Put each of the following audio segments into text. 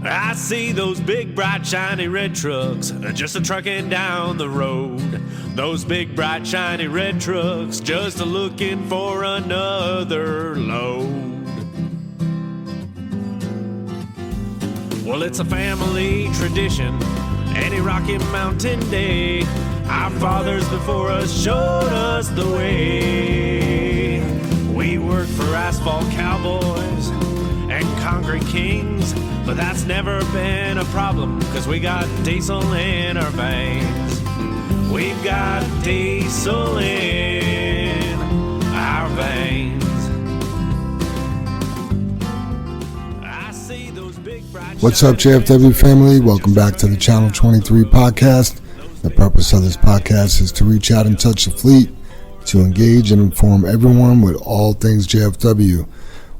I see those big, bright, shiny red trucks just a-trucking down the road. Those big, bright, shiny red trucks just a-looking for another load. Well, it's a family tradition, any Rocky Mountain day. Our fathers before us showed us the way. We work for asphalt cowboys and concrete kings, but that's never been a problem, cause we got diesel in our veins. We've got diesel in our veins. I see those big bright. What's up, JFW family? Welcome back to the Channel 23 podcast. The purpose of this podcast is to reach out and touch the fleet, to engage and inform everyone with all things JFW.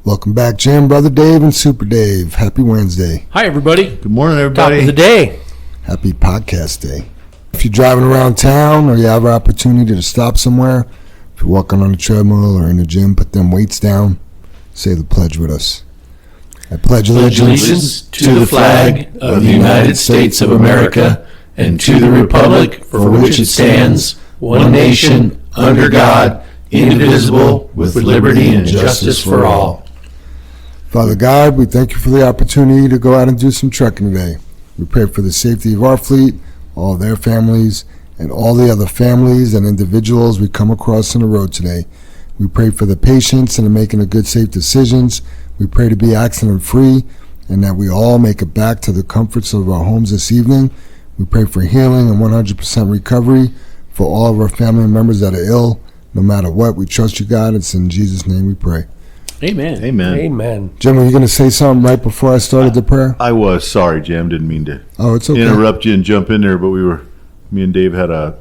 Welcome back, Jim, Brother Dave, and Super Dave. Happy Wednesday. Hi, everybody. Good morning, everybody. Top of the day. Happy podcast day. If you're driving around town or you have an opportunity to stop somewhere, if you're walking on a treadmill or in the gym, put them weights down. Say the pledge with us. I pledge Allegiance to the flag of the United States of America and to the republic for which it stands, one nation, under God, indivisible, with liberty and justice for all. Father God, we thank you for the opportunity to go out and do some trekking today. We pray for the safety of our fleet, all their families, and all the other families and individuals we come across on the road today. We pray for the patience and in making the good, safe decisions. We pray to be accident-free and that we all make it back to the comforts of our homes this evening. We pray for healing and 100% recovery for all of our family members that are ill. No matter what, we trust you, God. It's in Jesus' name we pray. Amen. Amen. Amen. Jim, were you going to say something right before I started the prayer? I was. Sorry, Jim. Didn't mean to It's okay. interrupt you and jump in there, but me and Dave had a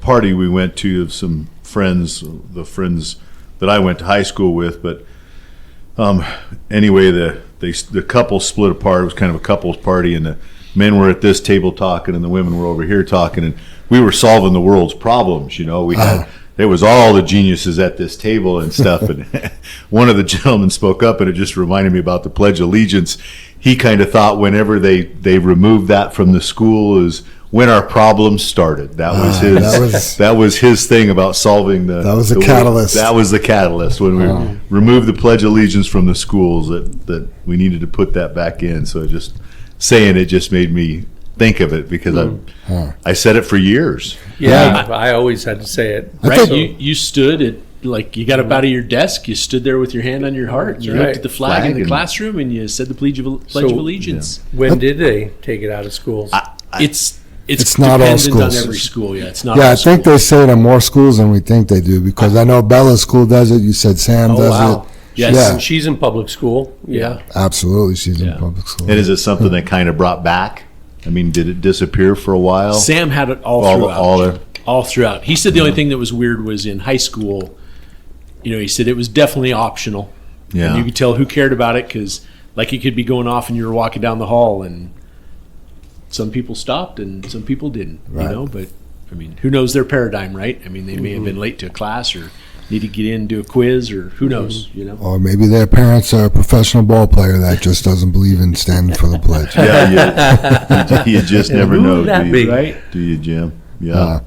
party we went to of some friends, the friends that I went to high school with. But anyway, the couple split apart. It was kind of a couples party, and the men were at this table talking, and the women were over here talking, and we were solving the world's problems. You know, we had. There was all the geniuses at this table and stuff, and one of the gentlemen spoke up, and it just reminded me about the Pledge of Allegiance. He kind of thought whenever they removed that from the school is when our problems started. That was his thing about solving the. That was the catalyst. That was the catalyst when we removed the Pledge of Allegiance from the schools. That we needed to put that back in. So just saying it just made me think of it because I said it for years. Yeah, I always had to say it. Right, you stood at, like, you got up out of your desk, you stood there with your hand on your heart, you looked at the flag in the classroom, and you said the Pledge of Allegiance. Yeah. When did they take it out of schools? It's not all dependent schools. on every school. Yeah, it's not. Yeah, all I think they say it in more schools than we think they do because I know Bella's school does it. You said Sam does it. Yes, Yeah. She's in public school. Yeah. Absolutely, she's in public school. And is it something that kind of brought back? I mean, did it disappear for a while? Sam had it all throughout. He said the only thing that was weird was in high school. You know, he said it was definitely optional. Yeah. And you could tell who cared about it because, like, it could be going off and you were walking down the hall and some people stopped and some people didn't. Right. You know, but I mean, who knows their paradigm, right? I mean, they may have been late to a class or need to get in and do a quiz or who knows, you know. Or maybe their parents are a professional ball player that just doesn't believe in standing for the pledge. You just never know, right? Do you, Jim? Yeah.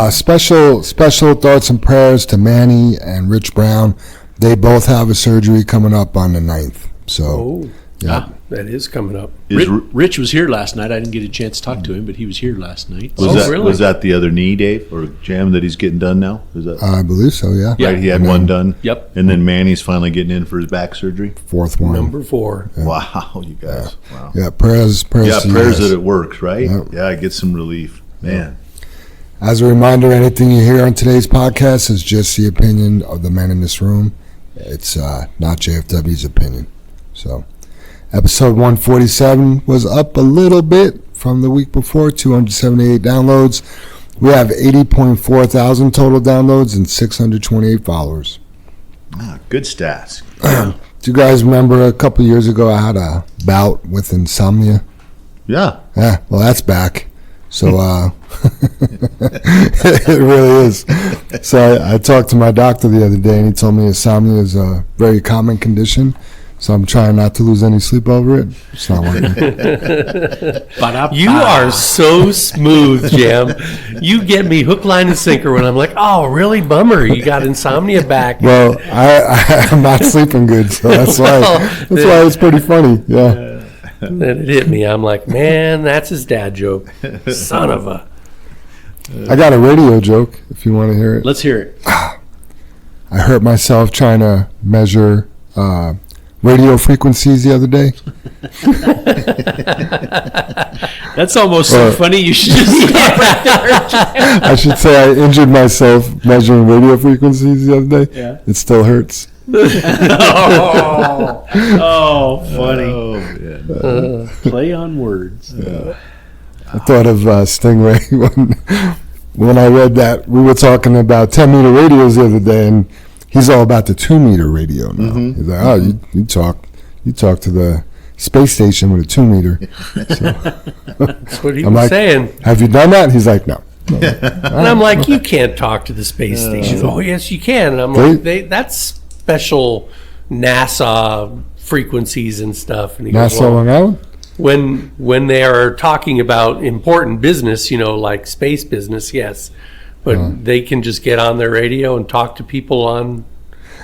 Special thoughts and prayers to Manny and Rich Brown. They both have a surgery coming up on the 9th. So, that is coming up. Rich was here last night. I didn't get a chance to talk to him, but he was here last night. Was that the other knee, Dave, or Jam that he's getting done now? Is that I believe so, yeah. right? He had one done. Yep. And then Manny's finally getting in for his back surgery. Fourth one. Number 4. Yeah. Wow, you guys. Wow. Yeah, prayers Yeah, to you prayers guys. that it works, right? Yep. Yeah, get some relief. Man. As a reminder, anything you hear on today's podcast is just the opinion of the men in this room. It's not JFW's opinion. So, episode 147 was up a little bit from the week before, 278 downloads. We have 80.4 thousand total downloads and 628 followers. Good stats. Do you guys remember a couple years ago I had a bout with insomnia? Yeah. Yeah, well, that's back. So it really is. So I talked to my doctor the other day, and he told me insomnia is a very common condition. So I'm trying not to lose any sleep over it. It's not working. You are so smooth, Jam. You get me hook, line, and sinker when I'm like, oh, really? Bummer. You got insomnia back. Well, I'm not sleeping good, so that's why it's pretty funny. Yeah. Then it hit me. I'm like, man, that's his dad joke. Son of a. I got a radio joke if you want to hear it. Let's hear it. I hurt myself trying to measure radio frequencies the other day. That's almost so funny. You should just stop right there. I should say I injured myself measuring radio frequencies the other day. Yeah. It still hurts. Oh, funny. Oh, yeah. Play on words. I thought of Stingray when I read that. We were talking about 10-meter radios the other day, and he's all about the 2-meter radio now. Mm-hmm. He's like, oh, you talk to the space station with a 2-meter. That's what he I'm was like, saying. have you done that? He's like, no. And I'm like, you can't talk to the space station. Oh, yes, you can. And I'm like, that's special NASA frequencies and stuff. And he goes, NASA well, Long Island? when they are talking about important business, like space business, yes. But they can just get on their radio and talk to people on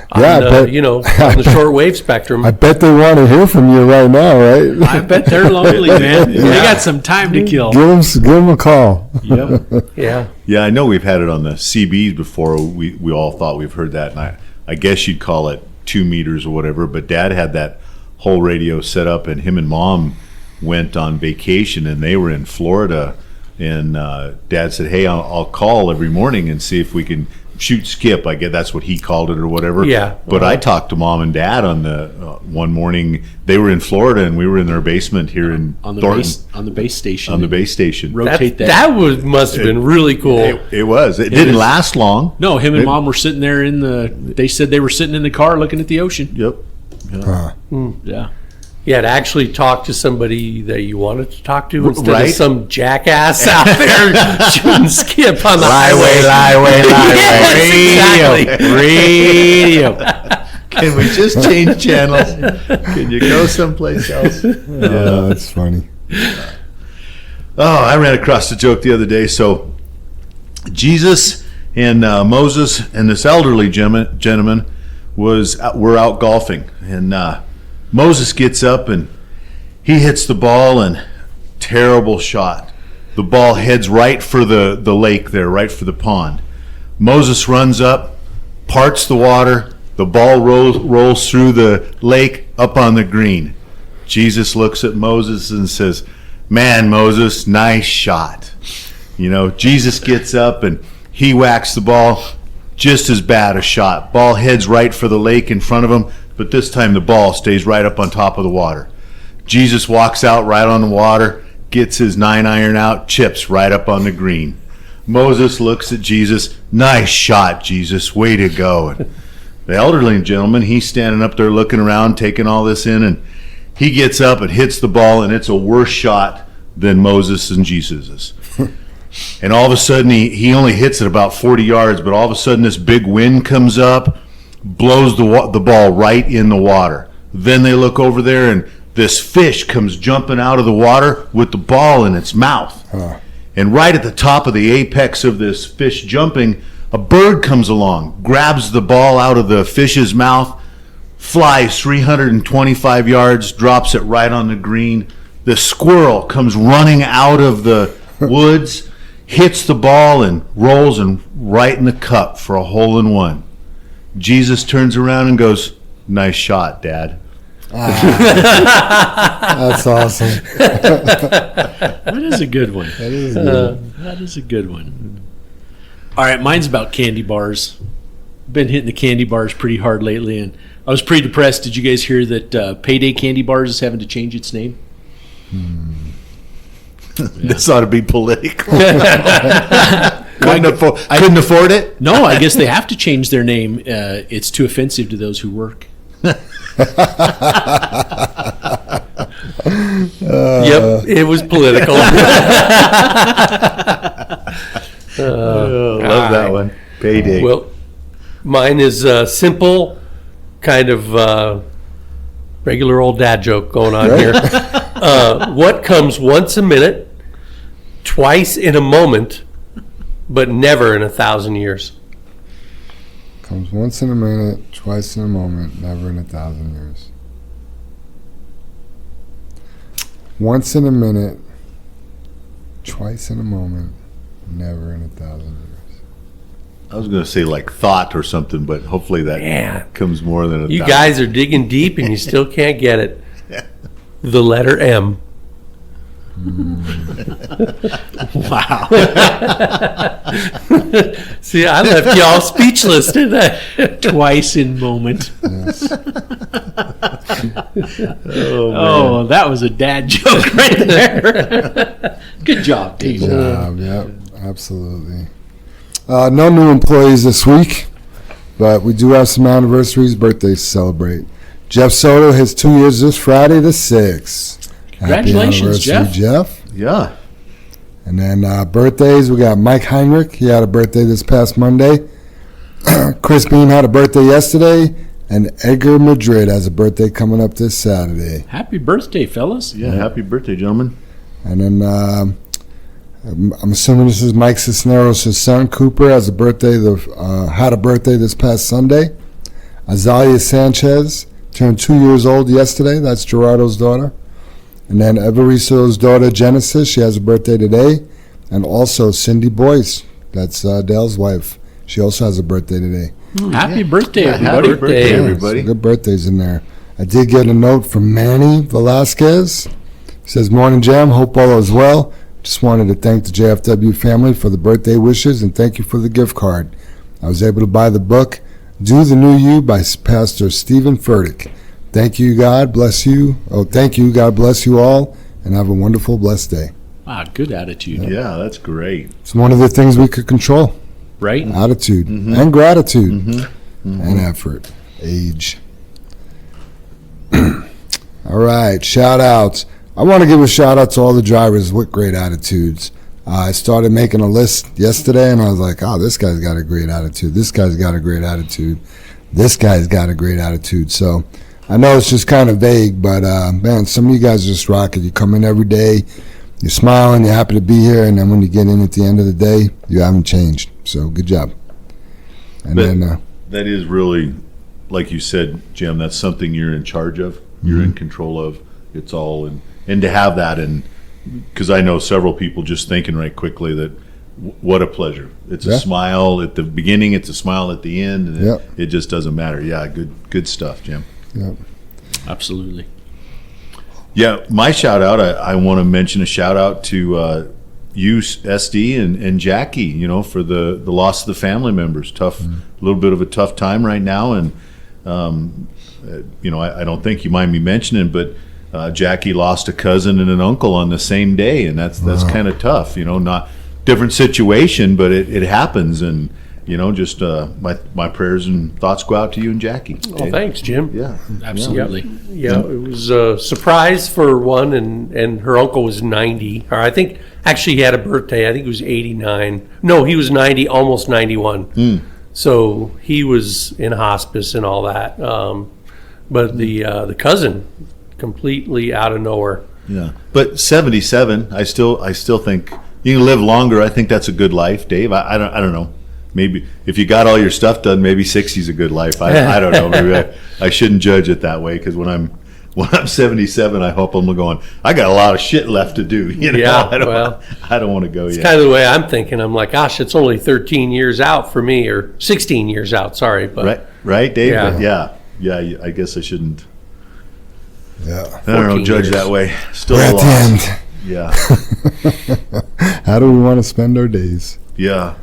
the shortwave spectrum. I bet they want to hear from you right now, right? I bet they're lonely, man. They got some time to kill. Give them a call. Yep. Yeah. Yeah, I know we've had it on the CBs before. We all thought we've heard that, and I guess you'd call it 2 meters or whatever. But Dad had that whole radio set up, and him and Mom went on vacation, and they were in Florida. And Dad said, "Hey, I'll call every morning and see if we can shoot skip." I guess that's what he called it or whatever. Yeah. But I talked to Mom and Dad on the one morning. They were in Florida, and we were in their basement here in On the Thornton. base station. On the base station. Rotate that. That must have been really cool. It was. It didn't last long. No, him and Mom were sitting there they said they were sitting in the car looking at the ocean. Yep. Yeah. Yeah, to actually talk to somebody that you wanted to talk to instead Right. of some jackass out there shooting skip on the Highway. Yes, exactly. Radio. Can we just change channels? Can you go someplace else? Oh, that's funny. Oh, I ran across the joke the other day. So Jesus and Moses and this elderly gentleman were out golfing, and Moses gets up and he hits the ball, and terrible shot. The ball heads right for the lake there, right for the pond. Moses runs up, parts the water. The ball rolls through the lake up on the green. Jesus looks at Moses and says, "Man, Moses, nice shot." Jesus gets up and he whacks the ball. Just as bad a shot. Ball heads right for the lake in front of him, but this time the ball stays right up on top of the water. Jesus walks out right on the water, gets his 9-iron out, chips right up on the green. Moses looks at Jesus. "Nice shot, Jesus. Way to go." And the elderly gentleman, he's standing up there looking around, taking all this in, and he gets up and hits the ball, and it's a worse shot than Moses and Jesus's. And all of a sudden, he only hits it about 40 yards, but all of a sudden this big wind comes up, blows the ball right in the water. Then they look over there, and this fish comes jumping out of the water with the ball in its mouth. And right at the top of the apex of this fish jumping, a bird comes along, grabs the ball out of the fish's mouth, flies 325 yards, drops it right on the green. The squirrel comes running out of the woods, hits the ball and rolls and right in the cup for a hole-in-one. Jesus turns around and goes, "Nice shot, Dad." That's awesome. That is a good one. That is good. That is a good one. All right, mine's about candy bars. Been hitting the candy bars pretty hard lately, and I was pretty depressed. Did you guys hear that Payday Candy Bars is having to change its name? This ought to be political. Couldn't afford it? No, I guess they have to change their name. It's too offensive to those who work. Yep, it was political. Love that one. Payday. Well, mine is simple, kind of regular old dad joke going on here. What comes once a minute, twice in a moment, but never in 1,000 years? Comes once in a minute, twice in a moment, never in 1,000 years. Once in a minute, twice in a moment, never in 1,000 years. I was going to say like thought or something, but hopefully that Man. comes more than a You thousand. guys are digging deep and you still can't get it. The letter M. Wow. See, I left y'all speechless, didn't I? Twice in moment. Yes. Oh, that was a dad joke right there. Good job, Dave. Yep, absolutely. No new employees this week, but we do have some anniversaries, birthdays to celebrate. Jeff Soto hits 2 years this Friday, the 6th. Congratulations, Jeff. Yeah. And then birthdays, we got Mike Heinrich. He had a birthday this past Monday. Chris Bean had a birthday yesterday. And Edgar Madrid has a birthday coming up this Saturday. Happy birthday, fellas. Yeah. Happy birthday, gentlemen. And then I'm assuming this is Mike Cisneros' son, Cooper, has a birthday. Had a birthday this past Sunday. Azalia Sanchez turned 2 years old yesterday. That's Gerardo's daughter. And then Evaristo's daughter, Genesis, she has a birthday today. And also Cindy Boyce, that's Dale's wife. She also has a birthday today. Happy birthday, Happy everybody. birthday, Yeah, everybody. Some good birthdays in there. I did get a note from Manny Velasquez. He says, "Morning, Jam. Hope all is well. Just wanted to thank the JFW family for the birthday wishes and thank you for the gift card. I was able to buy the book, Do the New You by Pastor Stephen Furtick. Thank you, God bless you. Oh, thank you, God bless you all, and have a wonderful, blessed day." Ah, good attitude, Yeah, that's great. It's one of the things we could control. right? Attitude and gratitude and effort. Age. All right, shout outs. I want to give a shout out to all the drivers with great attitudes. I started making a list yesterday and I was like, oh, this guy's got a great attitude. This guy's got a great attitude. This guy's got a great attitude. So I know it's just kind of vague, but man, some of you guys just rock it. You come in every day, you're smiling, you're happy to be here, and then when you get in at the end of the day, you haven't changed. So good job. And But- then That is really, like you said, Jim, that's something you're in charge of. You're in control of. It's all, and to have that, and because I know several people just thinking right quickly that what a pleasure. It's Yeah. a smile at the beginning, it's a smile at the end, and Yep. it just doesn't matter. Yeah, good stuff, Jim. Absolutely. Yeah, my shout out, I want to mention a shout out to you, SD, and Jackie, you know, for the loss of the family members. Tough, a little bit of a tough time right now. And, you know, I don't think you mind me mentioning, but Jackie lost a cousin and an uncle on the same day. And that's kind of tough, you know, not different situation, but it happens. And, you know, just my prayers and thoughts go out to you and Jackie. Oh, thanks, Jim. Yeah. Absolutely. Yeah, it was a surprise for one, and her uncle was 90. Or I think, actually, he had a birthday. I think he was 89. No, he was 90, almost 91. So he was in hospice and all that. But the cousin, completely out of nowhere. Yeah, but 77, I still think you can live longer. I think that's a good life, Dave. I don't know. Maybe if you got all your stuff done, maybe 60 is a good life. I don't know. Maybe I shouldn't judge it that way, because when I'm 77, I hope I'm going, I got a lot of shit left to do. You know, Yeah, I don't want to go yet. Kind of the way I'm thinking. I'm like, gosh, it's only 13 years out for me, or 16 years out. Sorry, but Right, Dave. Yeah. Yeah. I guess I shouldn't. yeah. I don't know. 14 Judge years. that way. Still We're a at loss. the end. Yeah. How do we want to spend our days? Yeah.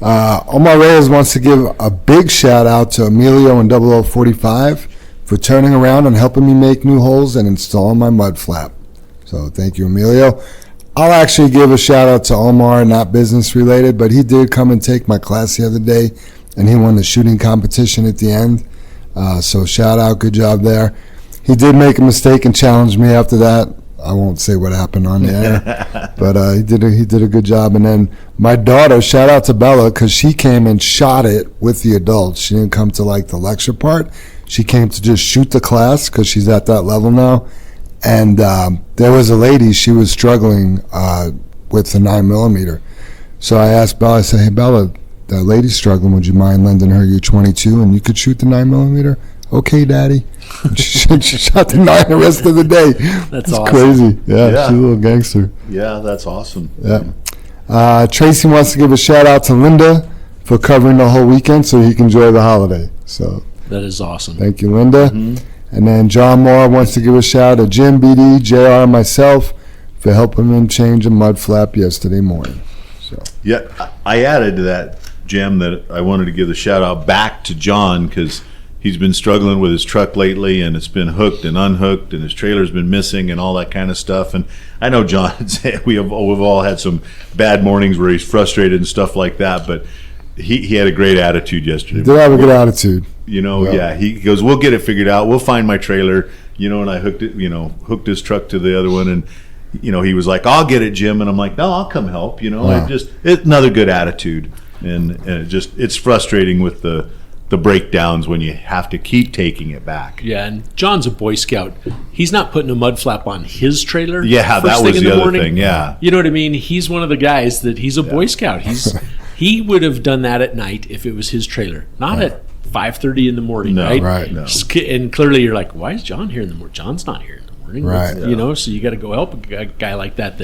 Omar Reyes wants to give a big shout out to Emilio and 0045 for turning around and helping me make new holes and install my mud flap. So thank you, Emilio. I'll actually give a shout out to Omar, not business related, but he did come and take my class the other day, and he won the shooting competition at the end. So shout out, good job there. He did make a mistake and challenged me after that. I won't say what happened on the air, but he did a good job. And then my daughter, shout out to Bella, because she came and shot it with the adults. She didn't come to like the lecture part. She came to just shoot the class because she's at that level now. And there was a lady, she was struggling with the 9mm. So I asked Bella, I said, hey, Bella, that lady's struggling. Would you mind lending her your 22 and you could shoot the 9mm? Okay, Daddy. She shot the 9 the rest of the day. That's it's awesome. Crazy. Yeah, she's a little gangster. Yeah, that's awesome. Yeah. Tracy wants to give a shout out to Linda for covering the whole weekend so he can enjoy the holiday. So that is awesome. thank you, Linda. And then John Moore wants to give a shout out to Jim, BD, JR, and myself for helping him change a mud flap yesterday morning. So Yeah, I added to that, Jim, that I wanted to give the shout out back to John because he's been struggling with his truck lately, and it's been hooked and unhooked, and his trailer's been missing and all that kind of stuff. And I know John, we've all had some bad mornings where he's frustrated and stuff like that, but he had a great attitude yesterday. he did have a good attitude. You know, he goes, we'll get it figured out. We'll find my trailer, and I hooked his truck to the other one. And, he was like, I'll get it, Jim. And I'm like, no, I'll come help. Wow. It's another good attitude. And it's frustrating with the breakdowns when you have to keep taking it back. Yeah, and John's a Boy Scout. He's not putting a mud flap on his trailer. Yeah, first that thing was in the other morning. thing. Yeah. You know what I mean? He's one of the guys that he's a Boy Scout. He would have done that at night if it was his trailer, not at 5:30 in the morning, No, right? right. No. And clearly you're like, why is John here in the morning? John's not here in the morning. Right. So you got to go help a guy like that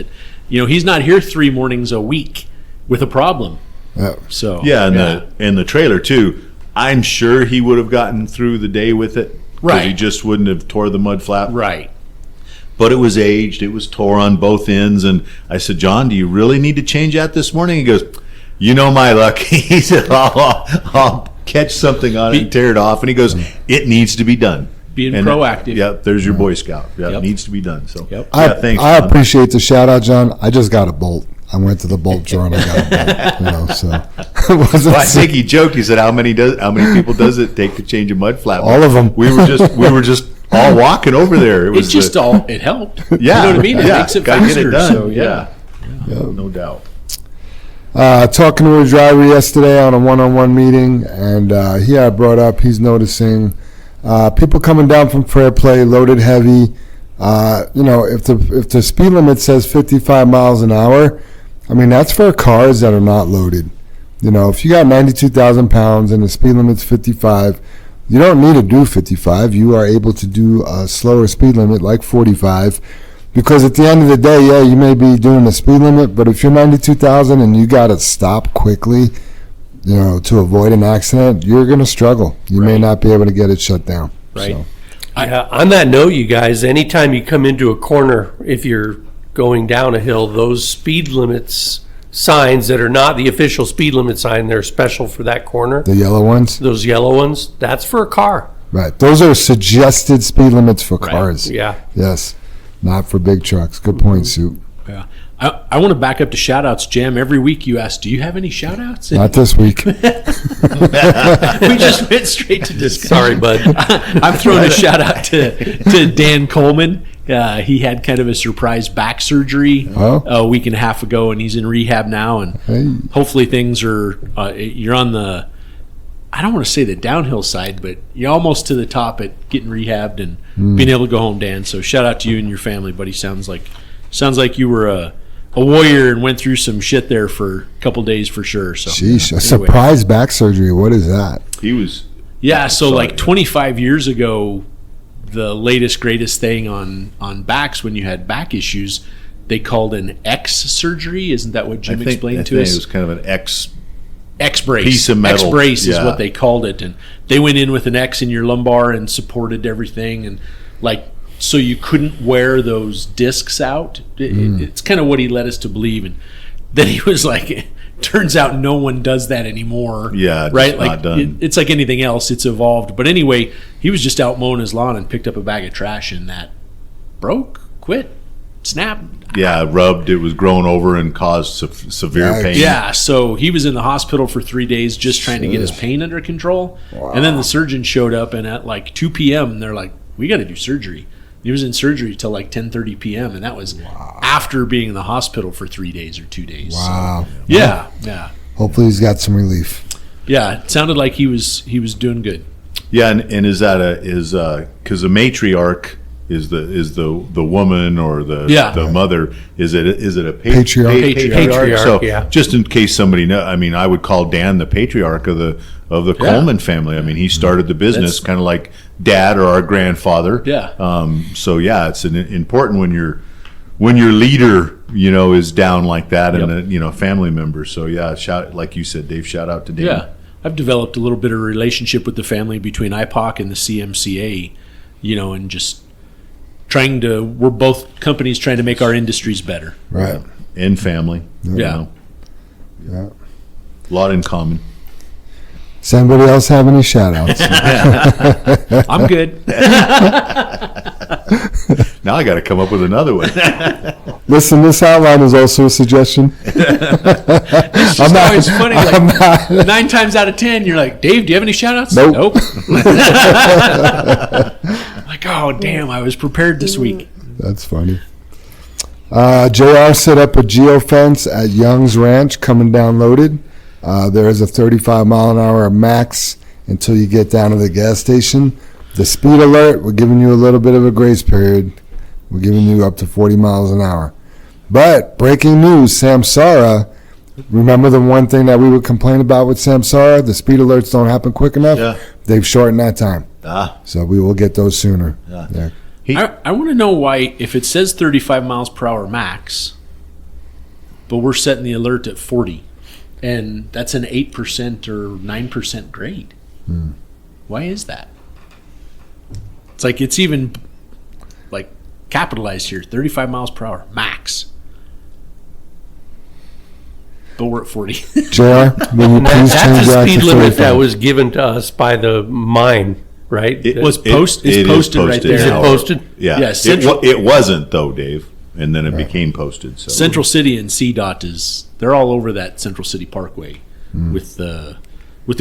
he's not here 3 mornings a week with a problem. Yeah. So And the trailer too. I'm sure he would have gotten through the day with it. 'Cause Right. He just wouldn't have tore the mud flap. Right. But it was aged. It was tore on both ends. And I said, John, do you really need to change that this morning? He goes, my luck. He said, I'll catch something on it and tear it off. And he goes, it needs to be done. Being And proactive. there's your Boy Scout. Yep. It needs to be done. So Yep. thanks, I John. appreciate the shout out, John. I just got a bolt. I went to the bolt drawer and I got a bolt. So it wasn't. Well, I think he joked. He said, "How many people does it take to change a mud flap?" All of them. We were just all walking over there. It was It helped. yeah. You know what I mean? It makes it gotta faster. get it done. So yeah. No doubt. Talking to a driver yesterday on a one-on-one meeting, and he had brought up he's noticing people coming down from fair play loaded heavy. If the speed limit says 55 miles an hour, I mean that's for cars that are not loaded. If you got 92,000 pounds and the speed limit's 55, you don't need to do 55. You are able to do a slower speed limit like 45. Because at the end of the day, you may be doing the speed limit, but if you're 92,000 and you got to stop quickly, to avoid an accident, you're going to struggle. You may not be able to get it shut down. Right. So. On that note, you guys, anytime you come into a corner, if you're going down a hill, those speed limits signs that are not the official speed limit sign, they're special for that corner. The yellow ones? Those yellow ones, that's for a car. Right. Those are suggested speed limits for cars. Yeah. Yes. Not for big trucks. Good point, Sue. Yeah. I want to back up to shout-outs, Jam. Every week you ask, do you have any shout-outs? Not this week. We just went straight to discussion. Sorry, bud. I'm throwing a shout-out to Dan Coleman. He had kind of a surprise back surgery a week and a half ago, and he's in rehab now. And hopefully things are you're on the, I don't want to say the downhill side, but you're almost to the top at getting rehabbed and being able to go home, Dan. So shout out to you and your family, buddy. Sounds like you were a warrior and went through some shit there for a couple days for sure. So Sheesh. A anyway. surprise back surgery. What is that? He was. Yeah, so like 25 years ago, the latest, greatest thing on backs when you had back issues, they called an X surgery. Isn't that what Jim explained to us? It was kind of an X-brace. piece of metal. X-brace is Yeah. what they called it. And they went in with an X in your lumbar and supported everything. And so you couldn't wear those discs out. It's kind of what he led us to believe. And then he was like, turns out no one does that anymore. Yeah, it's right. not done. It's like anything else. It's evolved. But anyway, he was just out mowing his lawn and picked up a bag of trash, and that broke, quit, snapped. Yeah, rubbed. It was grown over and caused severe pain. Yeah, so he was in the hospital for 3 days just trying to get his pain under control. Wow. And then the surgeon showed up, and at like 2 p.m., they're like, we got to do surgery. He was in surgery till like 10:30 p.m., and that was after being in the hospital for 3 days or 2 days. Wow. So, yeah. Hopefully he's got some relief. Yeah, it sounded like he was doing good. Yeah, and is that because the matriarch is the woman or the mother? Is it a Patriarch? Patriarch, So yeah. just in case somebody know, I mean, I would call Dan the patriarch of the Coleman family. I mean, he started the business That's- kind of like Dad or our grandfather. Yeah. So yeah, it's important when your leader, is down like that, and a family member. So yeah, like you said, Dave. Shout out to Dave. Yeah. I've developed a little bit of relationship with the family between IPOC and the CMCA, and just we're both companies trying to make our industries better. Right. And family. Yeah. Yeah. A lot in common. Does anybody else have any shout outs? I'm good. Now I got to come up with another one. Listen, this outline is also a suggestion. It's just always funny. Like 9 times out of 10, you're like, Dave, do you have any shout outs? Nope. Like, oh, damn, I was prepared this week. That's funny. JR set up a geofence at Young's Ranch coming down loaded. There is a 35-mile-an-hour max until you get down to the gas station. The speed alert, we're giving you a little bit of a grace period. We're giving you up to 40 miles an hour. But breaking news, Samsara, remember the one thing that we would complain about with Samsara? The speed alerts don't happen quick enough. Yeah. They've shortened that time. So we will get those sooner. Yeah. I want to know why, if it says 35 miles per hour max, but we're setting the alert at 40, and that's an 8% or 9% grade. Why is that? It's like it's even like capitalized here, 35 miles per hour max. But we're at 40. JR, will you please change That's the that speed to limit 35? that was given to us by the mine, right? It was It posted is right there. Is it now. posted? Yeah. Yeah, It wasn't though, Dave, and then it became posted. So Central City and CDOT they're all over that Central City Parkway with the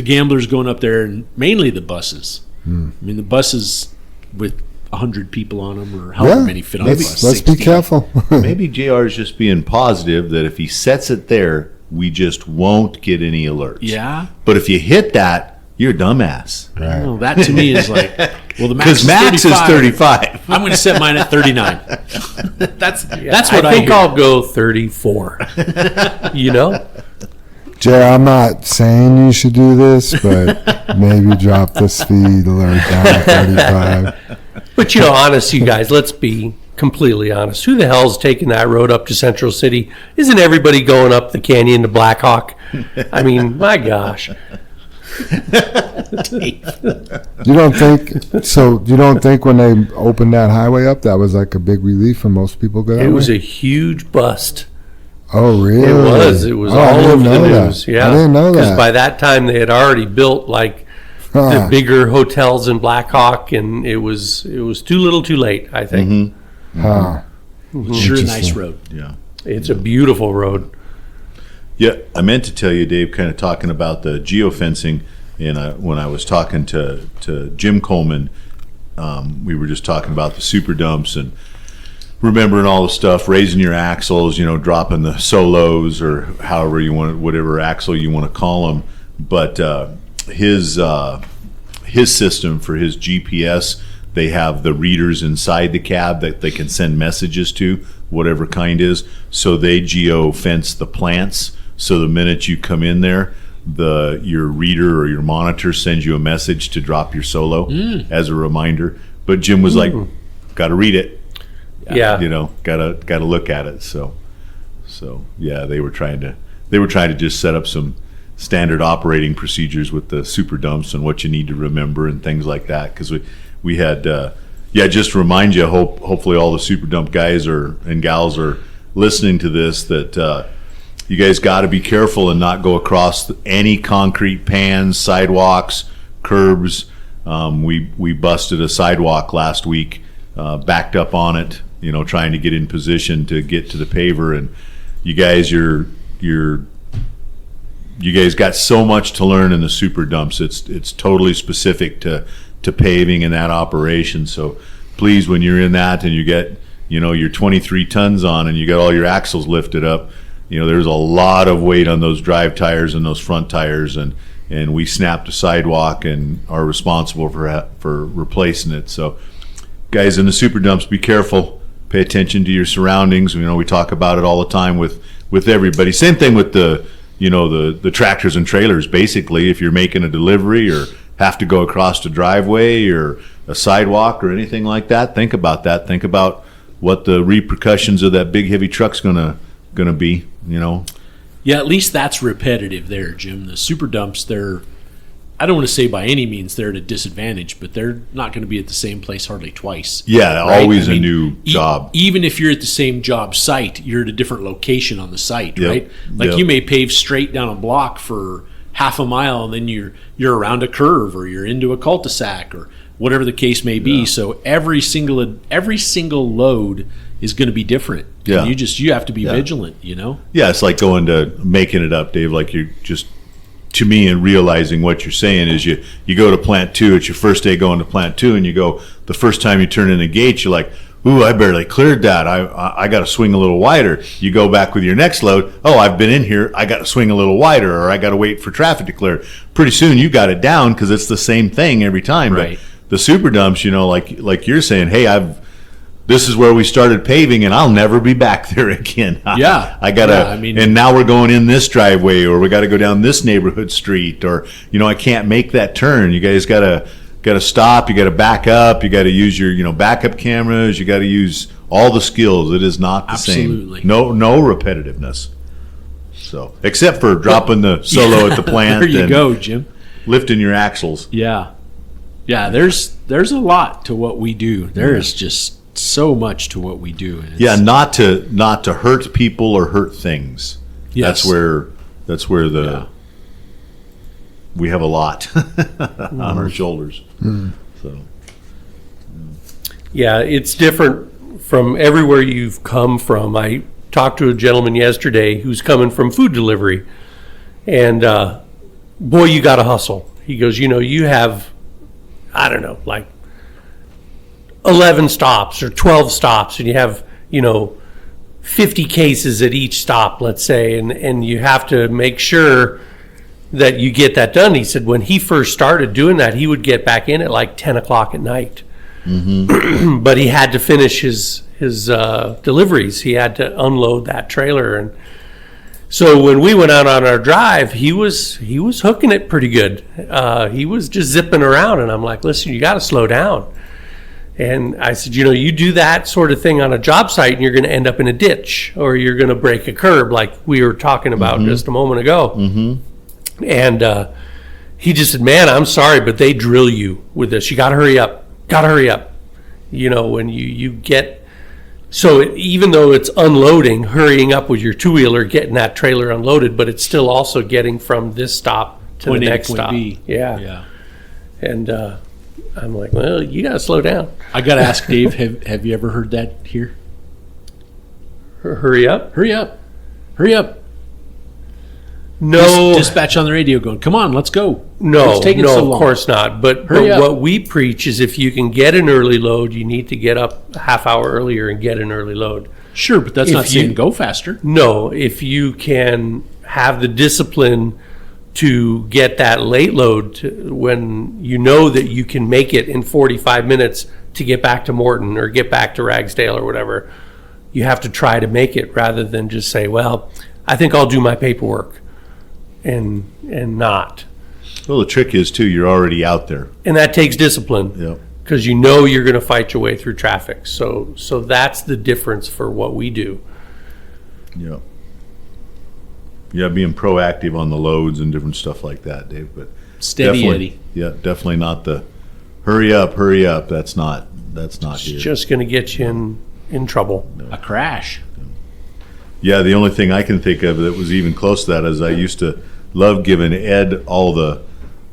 gamblers going up there, and mainly the buses. I mean, the buses with 100 people on them, or however many fit on the bus. Let's be 60. careful. maybe JR is just being positive that if he sets it there, we just won't get any alerts. Yeah. But if you hit that, you're a dumbass. I don't know, that to me is like, well, the Because max max is 35. I'm going to set mine at 39. That's what I think hear. I'll go 34. JR, I'm not saying you should do this, but maybe drop the speed alert down to 35. But honest, you guys, let's be completely honest. Who the hell's taking that road up to Central City? Isn't everybody going up the canyon to Black Hawk? I mean, my gosh. You don't think when they opened that highway up, that was like a big relief for most people go that It was way? a huge bust. Oh, really? It was Oh, I all didn't over the know that. news. Yeah, I didn't know Because that. by that time they had already built like the bigger hotels in Black Hawk, and it was too little, too late. I think Huh. Sure, a nice Interesting. road. Yeah. it's a beautiful road. Yeah, I meant to tell you, Dave, kind of talking about the geofencing, and when I was talking to Jim Coleman, we were just talking about the super dumps and remembering all the stuff, raising your axles, dropping the solos or however you want, whatever axle you want to call them. But his system for his GPS, they have the readers inside the cab that they can send messages to, whatever kind is. So they geo-fence the plants. So the minute you come in there, your reader or your monitor sends you a message to drop your solo as a reminder. But Jim was like, got to read it. Yeah, Gotta look at it. So yeah, they were trying to just set up some standard operating procedures with the super dumps and what you need to remember and things like that. Because we had just remind you. Hopefully all the super dump guys and gals are listening to this, that you guys got to be careful and not go across any concrete pans, sidewalks, curbs. We busted a sidewalk last week, backed up on it, trying to get in position to get to the paver. And you guys, you guys got so much to learn in the super dumps. It's totally specific to paving and that operation. So please, when you're in that and you get, your 23 tons on and you got all your axles lifted up, there's a lot of weight on those drive tires and those front tires, and and we snapped a sidewalk and are responsible for replacing it. So, guys in the super dumps, be careful. Pay attention to your surroundings. You know, we talk about it all the time with everybody. Same thing with the tractors and trailers. Basically, if you're making a delivery or have to go across the driveway or a sidewalk or anything like that, think about that. Think about what the repercussions of that big heavy truck's gonna be. You know. Yeah, at least that's repetitive there, Jim. The super dumps, I don't want to say by any means they're at a disadvantage, but they're not going to be at the same place hardly twice. Yeah, right? always a new job. Even if you're at the same job site, you're at a different location on the site, Yep. right? Like Yep. you may pave straight down a block for half a mile, and then you're around a curve, or you're into a cul-de-sac, or whatever the case may be. Yeah. So every single load is going to be different. Yeah. And you have to be Yeah. vigilant, you know? Yeah, it's like going to making it up, Dave. Like you're just, to me, and realizing what you're saying is you go to plant 2. It's your first day going to plant 2, and you go the first time you turn in the gate, you're like, ooh, I barely cleared that. I got to swing a little wider. You go back with your next load. Oh, I've been in here. I got to swing a little wider, or I got to wait for traffic to clear. Pretty soon you got it down because it's the same thing every time. Right. But the super dumps, you know, like you're saying, hey, this is where we started paving, and I'll never be back there again. Yeah. I gotta. Yeah, I mean, and now we're going in this driveway, or we got to go down this neighborhood street, or I can't make that turn. You guys gotta stop. You gotta back up. You gotta use your backup cameras. You gotta use all the skills. It is not the Absolutely. same. No repetitiveness. So except for dropping the solo at the plant. There you and go, Jim. lifting your axles. Yeah. There's a lot to what we do. There is just so much to what we do. And Yeah, not to hurt people or hurt things. Yes. That's where we have a lot on our shoulders. So Yeah, it's different from everywhere you've come from. I talked to a gentleman yesterday who's coming from food delivery, and boy, you got to hustle. He goes, you have, I don't know, like 11 stops or 12 stops, and you have 50 cases at each stop, let's say, and you have to make sure that you get that done. He said when he first started doing that, he would get back in at like 10 o'clock at night. Mm-hmm. But he had to finish his deliveries. He had to unload that trailer, and so when we went out on our drive, he was hooking it pretty good. He was just zipping around, and I'm like, listen, you got to slow down. And I said, you do that sort of thing on a job site, and you're going to end up in a ditch, or you're going to break a curb, like we were talking about just a moment ago. Mm-hmm. And he just said, man, I'm sorry, but they drill you with this. You got to hurry up. When you get, so even though it's unloading, hurrying up with your two-wheeler, getting that trailer unloaded, but it's still also getting from this stop to Point the A to next point stop. B. Yeah. And I'm like, well, you got to slow down. I got to ask Dave, have you ever heard that here? Hurry up. Hurry up. Hurry up. No. Dispatch on the radio going, come on, let's go. No, It's taking no, so of long. course not. But Hurry up. what we preach is if you can get an early load, you need to get up a half hour earlier and get an early load. Sure, but that's If not saying you- go faster. No, if you can have the discipline to get that late load when you know that you can make it in 45 minutes to get back to Morton or get back to Ragsdale or whatever, you have to try to make it rather than just say, well, I think I'll do my paperwork and not. well, the trick is too, you're already out there. And that takes discipline. Yep. Because you're going to fight your way through traffic. So that's the difference for what we do. Yeah. Yeah, being proactive on the loads and different stuff like that, Dave. But Steady definitely- Eddie. Yeah, definitely not the hurry up. That's not It's here. just going to get you in trouble. A crash. Yeah, the only thing I can think of that was even close to that is I used to love giving Ed all the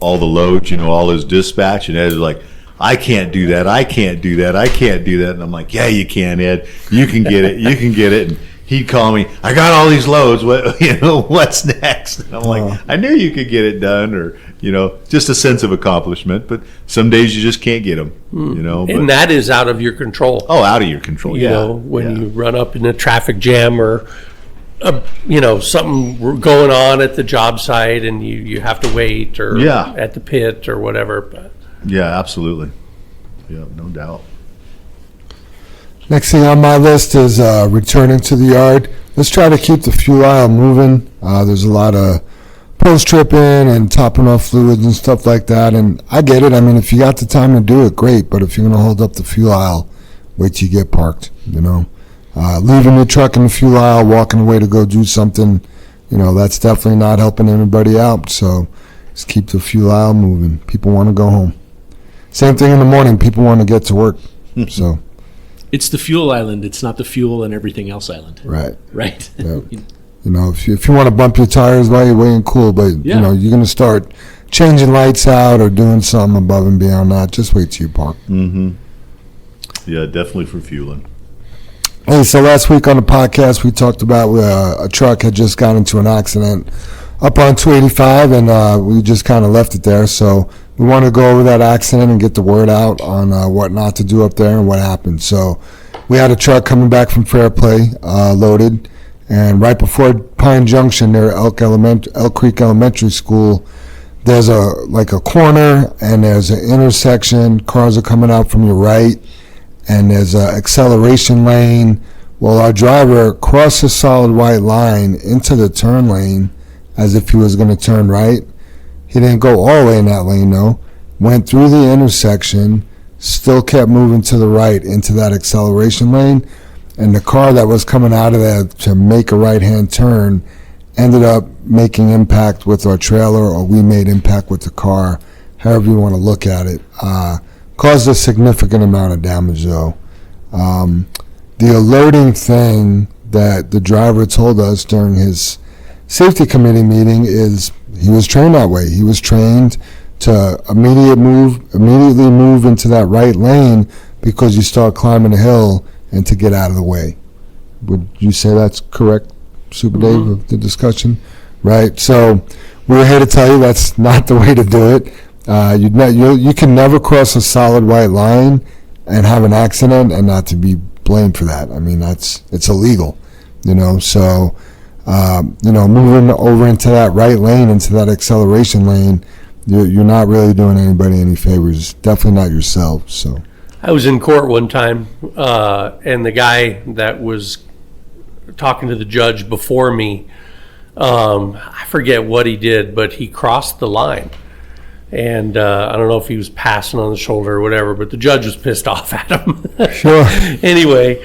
loads, all his dispatch, and Ed's like, I can't do that. I can't do that. And I'm like, yeah, you can, Ed. You can get it. You can get it. And he'd call me, I got all these loads. What's next? And I'm like, I knew you could get it done, or just a sense of accomplishment. But some days you just can't get them. But, And that is out of your control. out of your control. When you run up in a traffic jam or something going on at the job site and you have to wait or Yeah. at the pit or whatever. But Yeah, absolutely. Yeah, no doubt. Next thing on my list is returning to the yard. Let's try to keep the fuel aisle moving. There's a lot of post-tripping and topping off fluids and stuff like that, and I get it. I mean, if you got the time to do it, great, but if you're going to hold up the fuel aisle, wait till you get parked, leaving the truck in the fuel aisle, walking away to go do something, that's definitely not helping anybody out. So just keep the fuel aisle moving. People want to go home. Same thing in the morning. People want to get to work. So It's the fuel island. It's not the fuel and everything else island. right. Right. Yep. If you want to bump your tires while you're waiting, cool. But Yeah. you're going to start changing lights out or doing something above and beyond that. Just wait till you park. Mm-hmm. Yeah, definitely for fueling. Hey, so last week on the podcast, we talked about a truck had just got into an accident up on 285, and we just kind of left it there. So we want to go over that accident and get the word out on what not to do up there and what happened. So we had a truck coming back from Fairplay, loaded, and right before Pine Junction near Elk Creek Elementary School, there's a corner and there's an intersection. Cars are coming out from your right, and there's an acceleration lane. Well, our driver crossed the solid white line into the turn lane as if he was going to turn right. He didn't go all the way in that lane, though. Went through the intersection, still kept moving to the right into that acceleration lane, and the car that was coming out of there to make a right-hand turn ended up making impact with our trailer, or we made impact with the car, however you want to look at it. Caused a significant amount of damage, though. The alerting thing that the driver told us during his safety committee meeting is he was trained that way. He was trained to immediately move into that right lane because you start climbing a hill and to get out of the way. Would you say that's correct, Super Dave, of the discussion? Right. So we're here to tell you that's not the way to do it. You can never cross a solid white line and have an accident and not to be blamed for that. I mean, it's illegal, So, moving over into that right lane, into that acceleration lane, you're not really doing anybody any favors. Definitely not yourself. So, I was in court one time, and the guy that was talking to the judge before me, I forget what he did, but he crossed the line. And I don't know if he was passing on the shoulder or whatever, but the judge was pissed off at him. Sure. Anyway,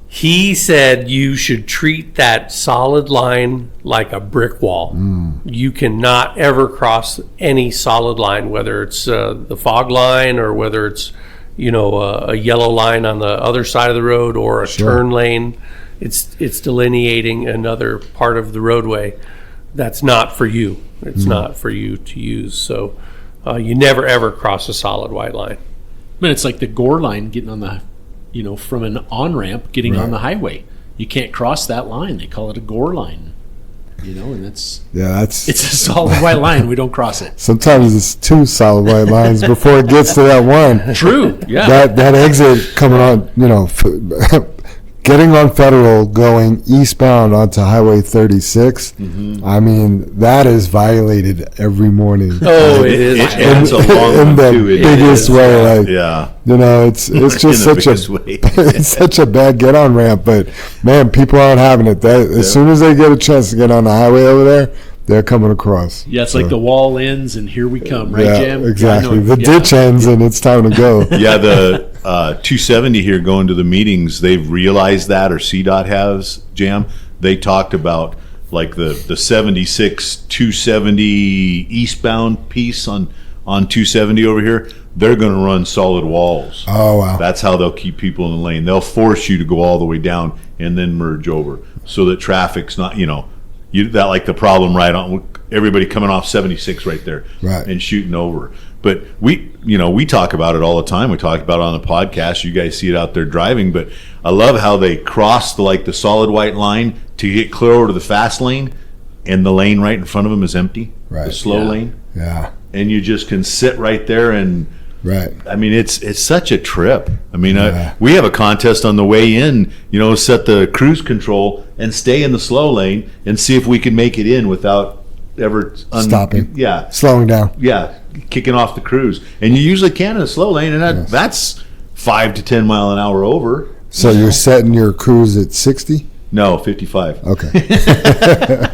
he said you should treat that solid line like a brick wall. You cannot ever cross any solid line, whether it's the fog line or whether it's a yellow line on the other side of the road or a turn lane. It's delineating another part of the roadway. That's not for you. It's not for you to use. So you never, ever cross a solid white line. But it's like the gore line getting on the, from an on-ramp getting on the highway. You can't cross that line. They call it a gore line. And it's a solid white line. We don't cross it. Sometimes it's two solid white lines before it gets to that one. True. Yeah. That exit coming on, getting on Federal going eastbound onto Highway 36, I mean, that is violated every morning. Oh, it is. It's a long in one, the too. biggest way. Like, Yeah. it's just such it's such a bad get on ramp. But man, people aren't having it. As soon as they get a chance to get on the highway over there, they're coming across. Yeah, it's like the wall ends and here we come, right, Jam? Exactly. Yeah, the ditch ends and it's time to go. Yeah, the 270 here going to the meetings, they've realized that, or CDOT has, Jam. They talked about like the 76 270 eastbound piece on 270 over here. They're going to run solid walls. Oh, wow. That's how they'll keep people in the lane. They'll force you to go all the way down and then merge over so that traffic's not, that like the problem right on everybody coming off 76 right there and shooting over. But we talk about it all the time. We talk about it on the podcast. You guys see it out there driving. But I love how they cross the solid white line to get clear over to the fast lane, and the lane right in front of them is empty. Right. The slow lane. Yeah. And you just can sit right there and Right. I mean, it's such a trip. I mean, Yeah. we have a contest on the way in, set the cruise control and stay in the slow lane and see if we can make it in without ever Stopping. Yeah. Slowing down. Yeah. Kicking off the cruise. And you usually can in a slow lane, and that's 5 to 10 mile an hour over. So you're setting your cruise at 60? No, 55. Okay.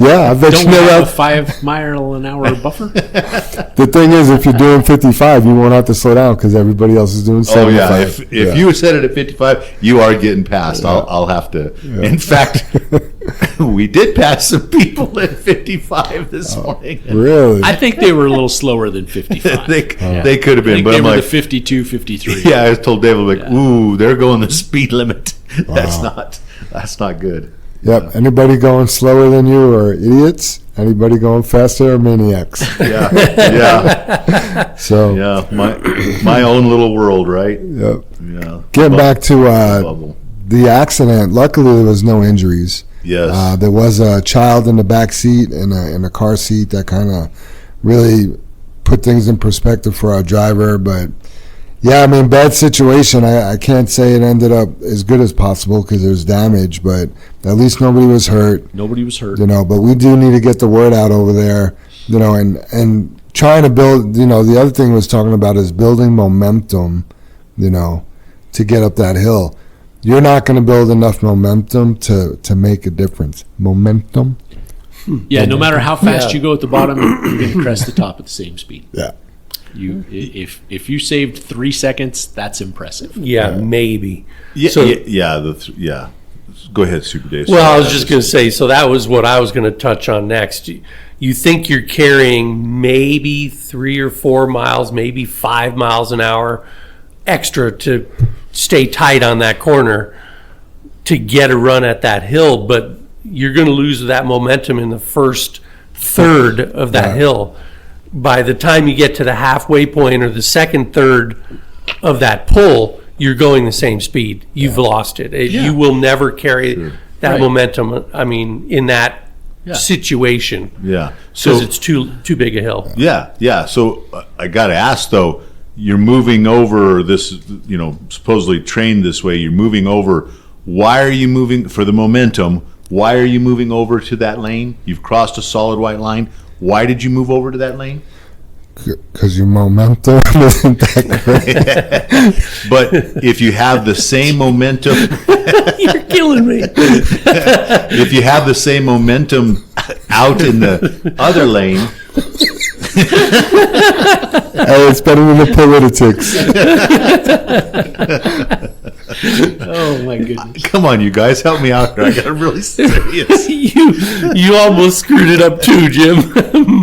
Yeah, I bet Don't you we know have a that. 5 mile an hour buffer? The thing is, if you're doing 55, you won't have to slow down because everybody else is doing Oh 75. yeah, if you set it at 55, you are getting passed. I'll have to. Yeah. In fact, we did pass some people at 55 this morning. Really? I think they were a little slower than 55. they could have I been, think but they I'm were like, the 52, 53. yeah, I told David like, ooh, they're going the speed limit. Wow. That's not good. Yep. Anybody going slower than you are idiots. Anybody going faster are maniacs. Yeah, yeah, So, yeah. My own little world, right? yep. Yeah. Getting back to Bubble. the accident, luckily there was no injuries. Yes. There was a child in the back seat and in a car seat that kind of really put things in perspective for our driver. But yeah, I mean, bad situation. I can't say it ended up as good as possible because there's damage, but at least nobody was hurt. Nobody was hurt. But we do need to get the word out over there, and trying to build, the other thing was talking about is building momentum, to get up that hill. You're not going to build enough momentum to make a difference. Momentum? Yeah, no matter how fast Yeah. you go at the bottom, you're going to crest the top at the same speed. Yeah. If you saved 3 seconds, that's impressive. Yeah, maybe. Yeah, So- yeah. Go ahead, Super Dave. Well, I was just going to say, so that was what I was going to touch on next. You think you're carrying maybe 3 or 4 miles, maybe 5 miles an hour extra to stay tight on that corner to get a run at that hill, but you're going to lose that momentum in the first third of that Right. hill. By the time you get to the halfway point or the second third of that pull, you're going the same speed. You've lost it. Yeah. You will never carry that Right. momentum. I mean, in that situation, Yeah. because it's too big a hill. Yeah. So I got to ask though, you're moving over this, supposedly trained this way. You're moving over. Why are you moving for the momentum? Why are you moving over to that lane? You've crossed a solid white line. Why did you move over to that lane? Because your momentum isn't that great. But if you have the same momentum, You're killing me. if you have the same momentum out in the other lane, Hey, it's better than the politics. Oh my goodness! come on, you guys, help me out here. I got a really serious. you almost screwed it up too, Jim.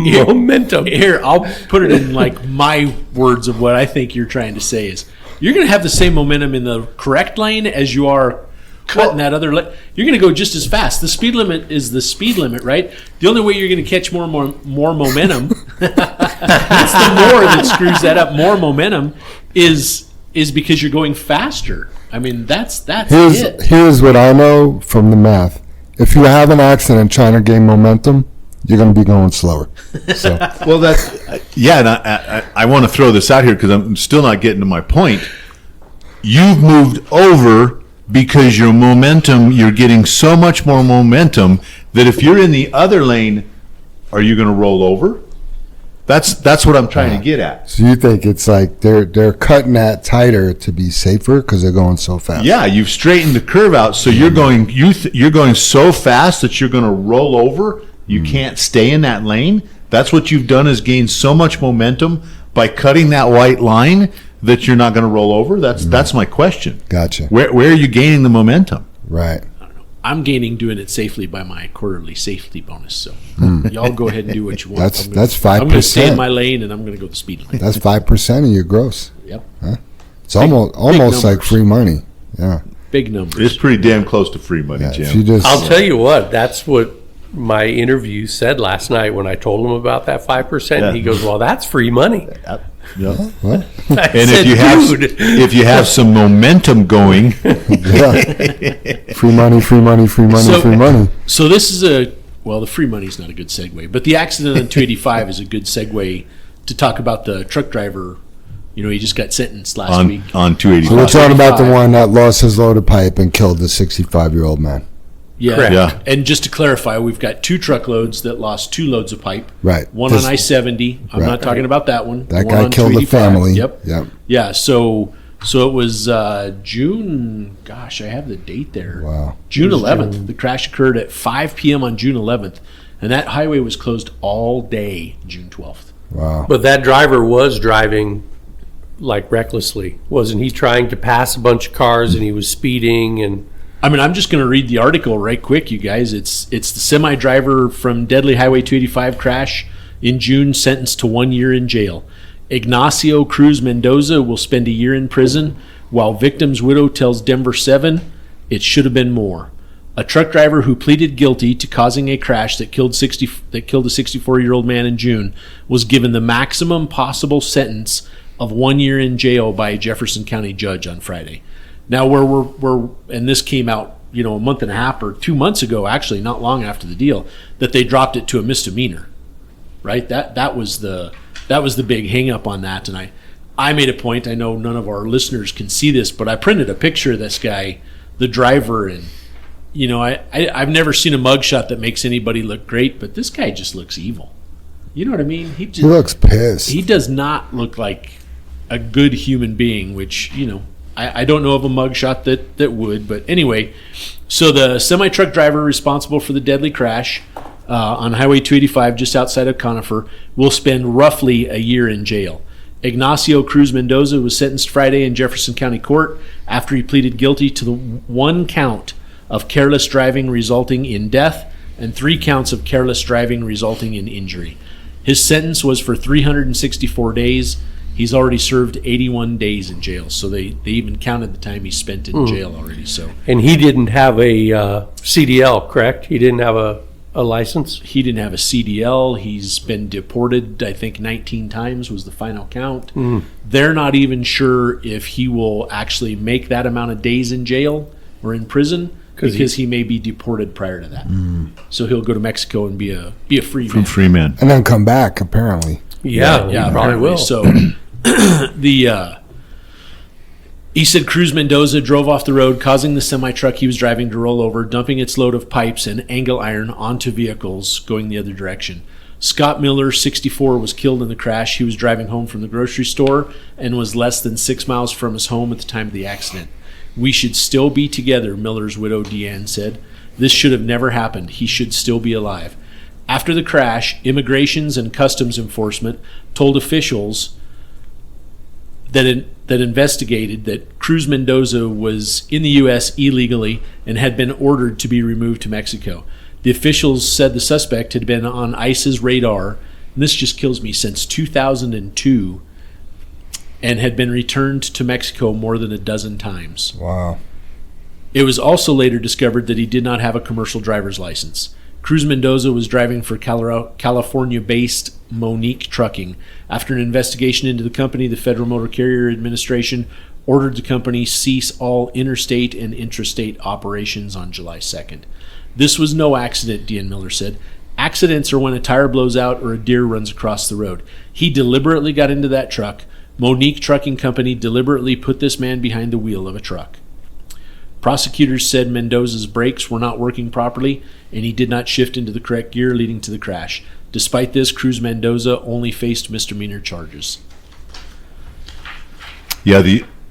Momentum. Here, I'll put it in like my words of what I think you're trying to say is you're going to have the same momentum in the correct lane as you are cutting that other lane. You're going to go just as fast. The speed limit is the speed limit, right? The only way you're going to catch more momentum, it's the more that screws that up. More momentum is because you're going faster. I mean, that's it. Here's what I know from the math. If you have an accident trying to gain momentum, you're going to be going slower. So Well, that's and I want to throw this out here because I'm still not getting to my point. You've moved over because you're getting so much more momentum that if you're in the other lane, are you going to roll over? That's what I'm trying to get at. So you think it's like they're cutting that tighter to be safer because they're going so fast? Yeah, you've straightened the curve out, so you're going so fast that you're going to roll over. You can't stay in that lane. That's what you've done is gain so much momentum by cutting that white line that you're not going to roll over. That's my question. Gotcha. Where are you gaining the momentum? Right. I'm gaining doing it safely by my quarterly safety bonus. So y'all go ahead and do what you want. That's 5%. I'm going to stay in my lane and I'm going to go the speed line. That's 5% of your gross. Yep. It's almost like numbers. free money. Yeah. Big numbers. It's pretty damn close to free money, Yeah, Jim. if you just, I'll tell you what, that's what my interview said last night when I told him about that 5%. Yeah. He goes, well, that's free money. Yeah. what? I And said, dude. if you have some momentum going, Yeah. Free money, free money, free money, So- free money. So this is the free money is not a good segue, but the accident on 285 is a good segue to talk about the truck driver He just got sentenced last week. On 285. So we're talking about the one that lost his load of pipe and killed the 65-year-old man. Yeah. Correct. Yeah. And just to clarify, we've got 2 truckloads that lost 2 loads of pipe. Right. One on I-70. I'm not talking about that one. That one guy on killed a 285. family. Yep. Yeah. So it was June. Gosh, I have the date there. Wow. June 11th. The crash occurred at 5 p.m. on June 11th, and that highway was closed all day June 12th. Wow. But that driver was driving like recklessly. Wasn't he trying to pass a bunch of cars and he was speeding? And I'm just going to read the article right quick, you guys. It's the semi driver from deadly Highway 285 crash in June sentenced to 1 year in jail. Ignacio Cruz Mendoza will spend a year in prison, while victim's widow tells Denver 7 it should have been more. A truck driver who pleaded guilty to causing a crash that killed a 64-year-old man in June was given the maximum possible sentence of 1 year in jail by a Jefferson County judge on Friday. Now, and this came out, a month and a half or 2 months ago, actually, not long after the deal, that they dropped it to a misdemeanor. Right? That was the big hang up on that. And I made a point. I know none of our listeners can see this, but I printed a picture of this guy, the driver, and I've never seen a mugshot that makes anybody look great, but this guy just looks evil. You know what I mean? He looks pissed. He does not look like a good human being, which, I don't know of a mugshot that would. But anyway, so the semi-truck driver responsible for the deadly crash on Highway 285 just outside of Conifer will spend roughly a year in jail. Ignacio Cruz Mendoza was sentenced Friday in Jefferson County Court after he pleaded guilty to the 1 count of careless driving resulting in death and 3 counts of careless driving resulting in injury. His sentence was for 364 days. He's already served 81 days in jail, so they even counted the time he spent in jail already. So, and he didn't have a CDL, correct? He didn't have a license? He didn't have a CDL. He's been deported, I think, 19 times was the final count. They're not even sure if he will actually make that amount of days in jail or in prison, because he may be deported prior to that. So he'll go to Mexico and be a free man. Free man. And then come back, apparently. Yeah, he probably apparently. will. So he said Cruz Mendoza drove off the road, causing the semi-truck he was driving to roll over, dumping its load of pipes and angle iron onto vehicles going the other direction. Scott Miller, 64, was killed in the crash. He was driving home from the grocery store and was less than 6 miles from his home at the time of the accident. "We should still be together," Miller's widow Deanne said. "This should have never happened. He should still be alive." After the crash, Immigrations and Customs Enforcement told officials that investigated that Cruz Mendoza was in the U.S. illegally and had been ordered to be removed to Mexico. The officials said the suspect had been on ICE's radar, and this just kills me, since 2002, and had been returned to Mexico more than a dozen times. Wow. It was also later discovered that he did not have a commercial driver's license. Cruz Mendoza was driving for California-based Monique Trucking. After an investigation into the company, the Federal Motor Carrier Administration ordered the company cease all interstate and intrastate operations on July 2nd. "This was no accident," Dean Miller said. "Accidents are when a tire blows out or a deer runs across the road. He deliberately got into that truck. Monique Trucking Company deliberately put this man behind the wheel of a truck." Prosecutors said Mendoza's brakes were not working properly and he did not shift into the correct gear, leading to the crash. Despite this, Cruz Mendoza only faced misdemeanor charges. Yeah,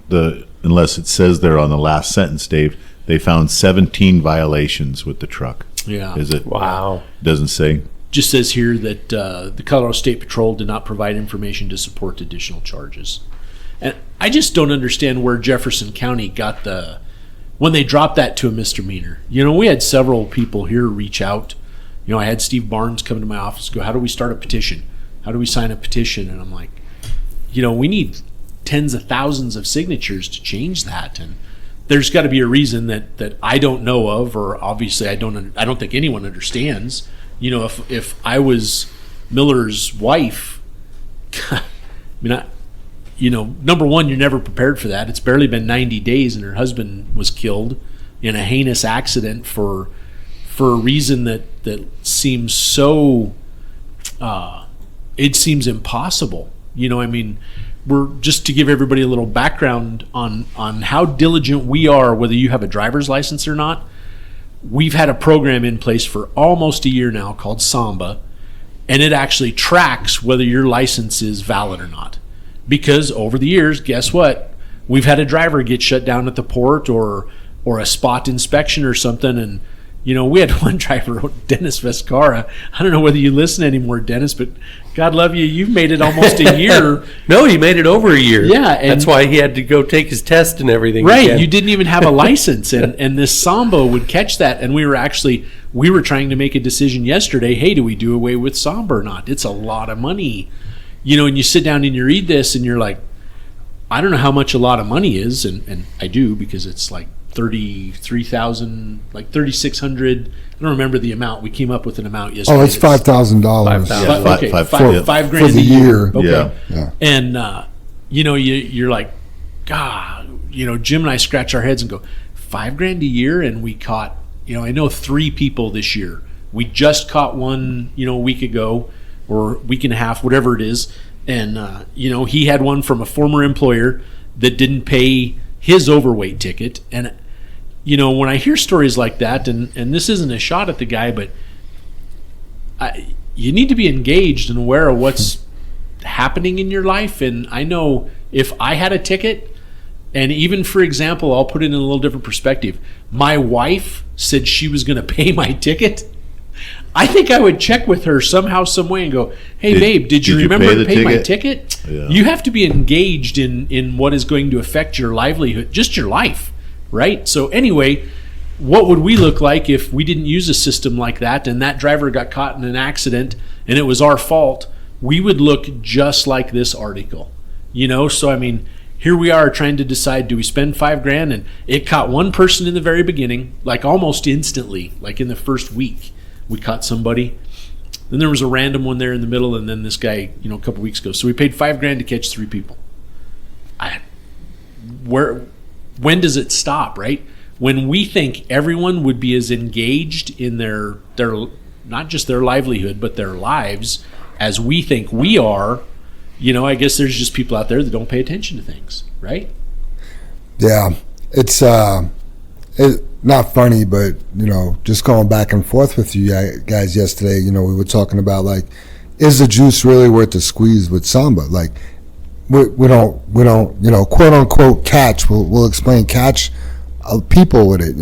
the unless it says there on the last sentence, Dave, they found 17 violations with the truck. Yeah. Is it? Wow. Doesn't say. Just says here that the Colorado State Patrol did not provide information to support additional charges. And I just don't understand where Jefferson County got when they dropped that to a misdemeanor. We had several people here reach out. I had Steve Barnes come to my office and go, "How do we start a petition? How do we sign a petition?" And I'm like, we need tens of thousands of signatures to change that. And there's got to be a reason that I don't know of, or obviously I don't think anyone understands. If I was Miller's wife, I mean, number one, you're never prepared for that. It's barely been 90 days and her husband was killed in a heinous accident for a reason that seems so, it seems impossible. we're just to give everybody a little background on how diligent we are, whether you have a driver's license or not. We've had a program in place for almost a year now called Samba, and it actually tracks whether your license is valid or not. Because over the years, guess what? We've had a driver get shut down at the port or a spot inspection or something, and we had one driver, Dennis Vescara. I don't know whether you listen anymore, Dennis, but God love you, you've made it almost a year. No, he made it over a year. Yeah. And that's why he had to go take his test and everything. Right, again. you didn't even have a license, and this Samba would catch that, and we were trying to make a decision yesterday, hey, do we do away with Samba or not? It's a lot of money. And you sit down and you read this, and you're like, I don't know how much a lot of money is, and I do, because it's like 33,000, like 3,600. I don't remember the amount. We came up with an amount yesterday. Oh, it's $5,000. $5,000. Okay, five grand for the a year. Okay. Yeah. And you're like, God, Jim and I scratch our heads and go, $5,000 a year, and we caught, I know 3 people this year. We just caught one, a week ago or week and a half, whatever it is. And he had one from a former employer that didn't pay his overweight ticket. And when I hear stories like that, and this isn't a shot at the guy, but you need to be engaged and aware of what's happening in your life. And I know if I had a ticket, and even, for example, I'll put it in a little different perspective. My wife said she was going to pay my ticket. I think I would check with her somehow, some way, and go, hey, babe, did you remember to pay my ticket? Yeah. You have to be engaged in what is going to affect your livelihood, just your life, right? So anyway, what would we look like if we didn't use a system like that, and that driver got caught in an accident and it was our fault? We would look just like this article, So, I mean, here we are trying to decide, do we spend $5,000? And it caught one person in the very beginning, like almost instantly, like in the first week. We caught somebody. Then there was a random one there in the middle, and then this guy, a couple weeks ago. So we paid $5,000 to catch 3 people. When does it stop, right? When we think everyone would be as engaged in their not just their livelihood, but their lives as we think we are, I guess there's just people out there that don't pay attention to things, right? Yeah, it's not funny, but just going back and forth with you guys yesterday, we were talking about, like, is the juice really worth the squeeze with Samba? Like, we don't quote unquote catch. We'll explain catch people with it.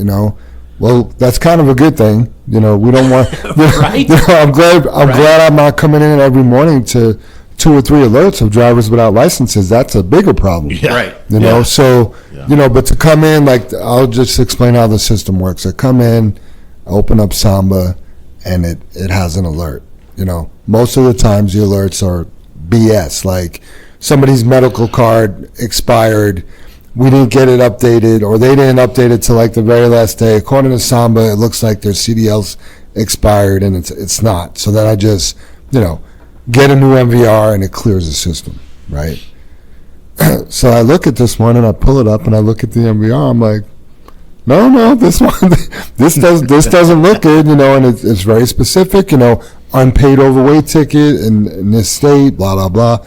Well, that's kind of a good thing. We don't want. Right. I'm glad I'm not coming in every morning to 2 or 3 alerts of drivers without licenses. That's a bigger problem. Yeah. Right. So, but to come in, like, I'll just explain how the system works. I come in, open up Samba, and it has an alert. Most of the times the alerts are BS, like somebody's medical card expired, we didn't get it updated, or they didn't update it till like the very last day. According to Samba, it looks like their CDL's expired, and it's not. So then I just, get a new MVR, and it clears the system, right? So I look at this one, and I pull it up, and I look at the MVR. I'm like, no, this one, this doesn't look good, and it's very specific, unpaid overweight ticket in this state, blah blah blah,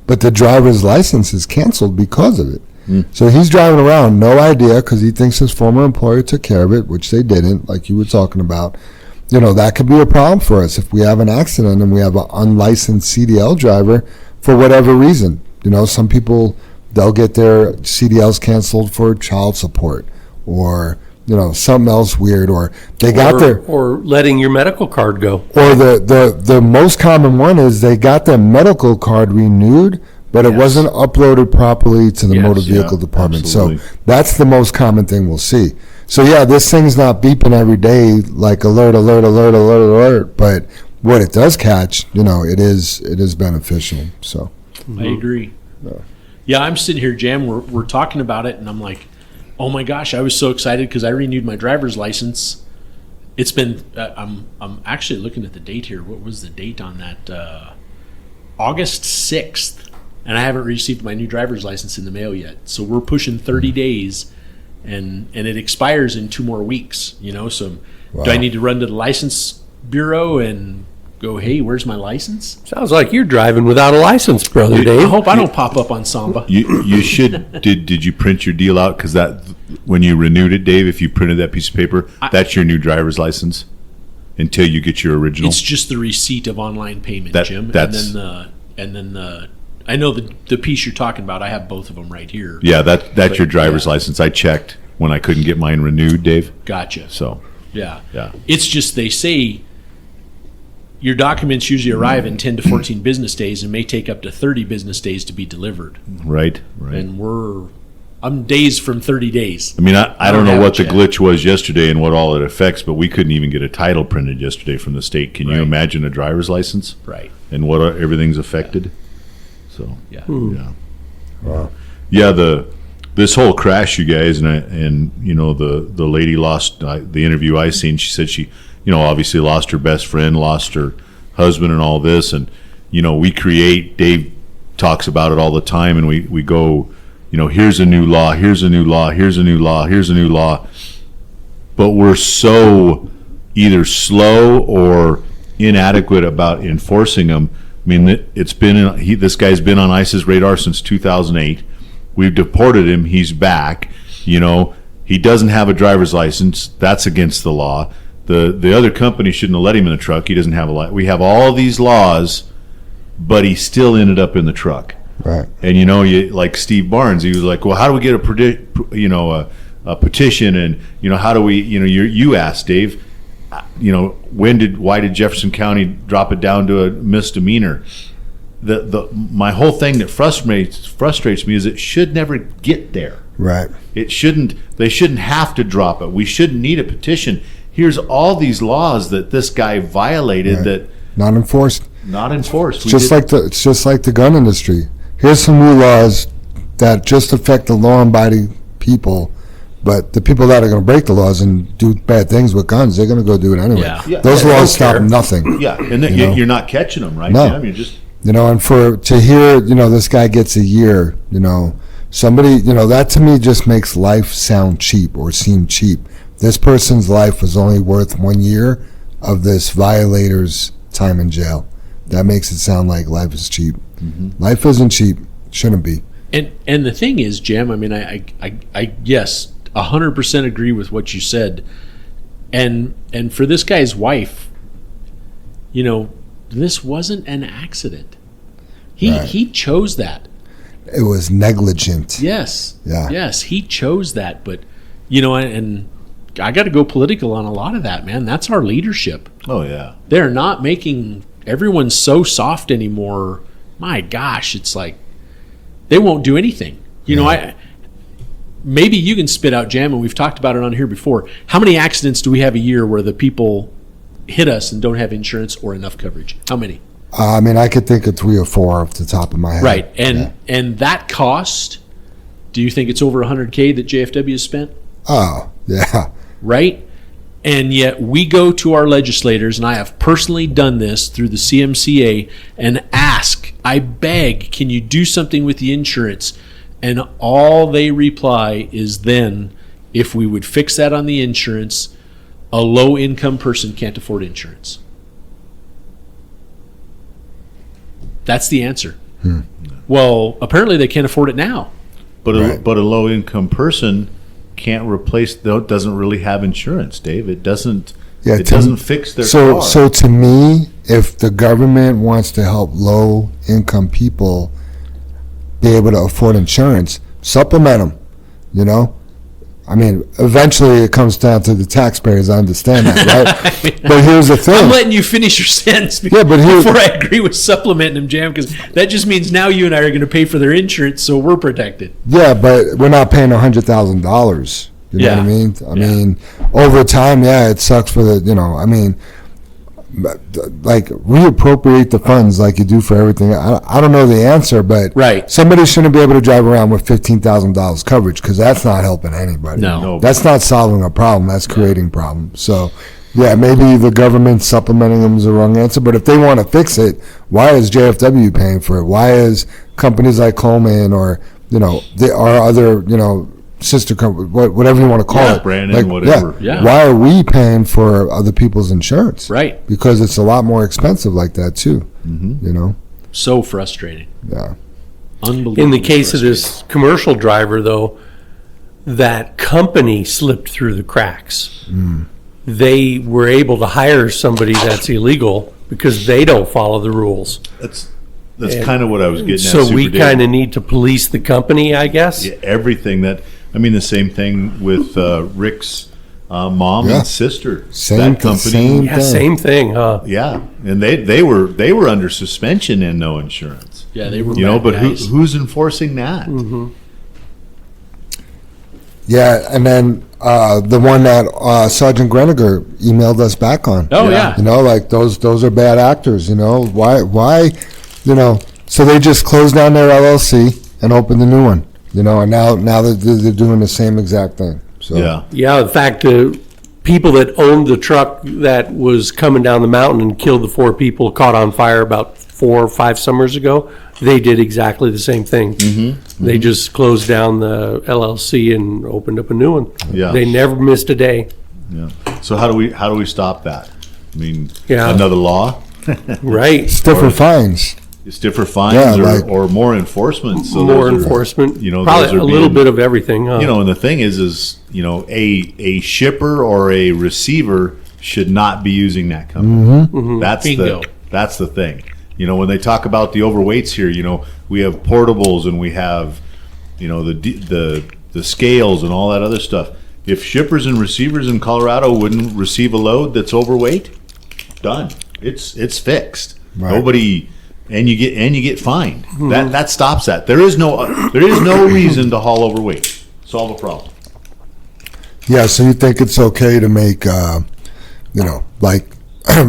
but the driver's license is canceled because of it. So he's driving around, no idea, because he thinks his former employer took care of it, which they didn't, like you were talking about. That could be a problem for us if we have an accident and we have an unlicensed CDL driver for whatever reason. Some people, they'll get their CDLs canceled for child support, or something else weird, or they got or letting your medical card go. Or the most common one is they got their medical card renewed, but it wasn't uploaded properly to the motor vehicle department. Absolutely. So that's the most common thing we'll see. So yeah, this thing's not beeping every day like alert, but what it does catch, it is beneficial. So I agree. Yeah, I'm sitting here, Jam. We're talking about it, and I'm like, oh my gosh, I was so excited because I renewed my driver's license. It's been I'm actually looking at the date here. What was the date on that? August 6th, and I haven't received my new driver's license in the mail yet. So we're pushing 30 days, and it expires in 2 more weeks. So Wow. Do I need to run to the license bureau and go, hey, where's my license? Sounds like you're driving without a license, brother I Dave. hope I don't pop up on Samba. You should. Did you print your deal out? Because that when you renewed it, Dave, if you printed that piece of paper, that's your new driver's license until you get your original. It's just the receipt of online payment, Jim. That's And then I know the piece you're talking about. I have both of them right here. yeah. That's your driver's license. I checked when I couldn't get mine renewed, Dave. Gotcha. So Yeah. yeah. It's just they say your documents usually arrive in 10 to 14 business days and may take up to 30 business days to be delivered. Right. And I'm days from 30 days. I mean, I don't know have what it the yet. glitch was yesterday and what all it affects, but we couldn't even get a title printed yesterday from the state. Can you Right. imagine a driver's license Right. and what everything's affected? So Yeah. yeah, yeah. This whole crash, you guys, and you know the lady lost the interview I seen. She said she, obviously lost her best friend, lost her husband, and all this. And we create. Dave talks about it all the time, and we go. Here's a new law, here's a new law, here's a new law, here's a new law. But we're so either slow or inadequate about enforcing them. I mean, this guy's been on ICE's radar since 2008. We've deported him. He's back. He doesn't have a driver's license. That's against the law. The other company shouldn't have let him in the truck. He doesn't have a license. We have all these laws, but he still ended up in the truck. Right. And you like Steve Barnes, he was like, well, how do we get a petition? And how do we? You asked Dave. Why did Jefferson County drop it down to a misdemeanor? My whole thing that frustrates me is it should never get there. Right. It shouldn't. They shouldn't have to drop it. We shouldn't need a petition. Here's all these laws that this guy violated that Not enforced. not enforced. It's just like the gun industry. Here's some new laws that just affect the law-abiding people, but the people that are going to break the laws and do bad things with guns, they're going to go do it anyway. Yeah. Those Yeah, they laws don't stop care. nothing. Yeah, and then you're not catching them, right? No. Jim? You're just And to hear, this guy gets a year, somebody, that to me just makes life sound cheap or seem cheap. This person's life was only worth 1 year of this violator's time in jail. That makes it sound like life is cheap. Mm-hmm. Life isn't cheap. Shouldn't be. And the thing is, Jim, I mean, I yes, 100% agree with what you said. And for this guy's wife, this wasn't an accident. He chose that. It was negligent. Yes. Yeah. Yes, he chose that. But, and I got to go political on a lot of that, man. That's our leadership. oh yeah. They're not making everyone so soft anymore. My gosh, it's like they won't do anything. Maybe you can spit out, Jam, and we've talked about it on here before. How many accidents do we have a year where the people hit us and don't have insurance or enough coverage? How many? I could think of 3 or 4 off the top of my head. Right, and that cost, do you think it's over $100K that JFW has spent? Oh, yeah. Right? And yet we go to our legislators, and I have personally done this through the CMCA, and ask, I beg, can you do something with the insurance? And all they reply is then, if we would fix that on the insurance, a low-income person can't afford insurance. That's the answer. Well, apparently they can't afford it now. But Right. a low income person can't replace. Doesn't really have insurance, Dave. It doesn't. Yeah, it doesn't fix their car. So to me, if the government wants to help low income people be able to afford insurance, supplement them. Eventually it comes down to the taxpayers. I understand that, right? But here's the thing. I'm letting you finish your sentence Yeah, but here- before I agree with supplementing them, Jam, because that just means now you and I are going to pay for their insurance, so we're protected. Yeah, but we're not paying $100,000. You know what I mean? I mean, over time, it sucks for the, like reappropriate the funds like you do for everything. I don't know the answer, but Right. somebody shouldn't be able to drive around with $15,000 coverage because that's not helping anybody. No. That's not solving a problem. That's creating problems. So, maybe the government supplementing them is the wrong answer. But if they want to fix it, why is JFW paying for it? Why is companies like Coleman or our other sister company, whatever you want to call it. Brandon, whatever. Yeah. Why are we paying for other people's insurance? Right. Because it's a lot more expensive like that too. You know? So frustrating. Yeah. Unbelievable. In the case of this commercial driver, though, that company slipped through the cracks. They were able to hire somebody that's illegal because they don't follow the rules. That's kind of what I was getting at. So we Super Dave. kind of need to police the company, I guess. Yeah, everything that, I mean, the same thing with Rick's mom Yeah. and sister. Same that company. thing. Yeah, same thing, huh? Yeah, and they were under suspension and no insurance. Yeah, they were. You know, bad but guys. who's enforcing that? Yeah, and then the one that Sergeant Greniger emailed us back on. Oh yeah. You know, like those are bad actors. You know, why, you know? So they just closed down their LLC and opened a new one. You know, and now they're doing the same exact thing. So Yeah, Yeah, in fact, the people that owned the truck that was coming down the mountain and killed the 4 people caught on fire about 4 or 5 summers ago, they did exactly the same thing. They just closed down the LLC and opened up a new one. Yeah. They never missed a day. yeah. So how do we stop that? I mean, Yeah. another law, Right. stiffer fines. stiffer fines, Yeah, or more enforcement. So More those are- enforcement. you know, Probably those are a little being- bit of everything, huh? You know, and the thing is, you know, a shipper or a receiver should not be using that company. Bingo. That's the thing. You know, when they talk about the overweights here, you know, we have portables and we have, you know, the scales and all that other stuff. If shippers and receivers in Colorado wouldn't receive a load that's overweight, done. It's fixed. Right. Nobody. And you get fined. That stops that. There is no reason to haul overweight. Solve a problem. Yeah, so you think it's okay to make, you know, like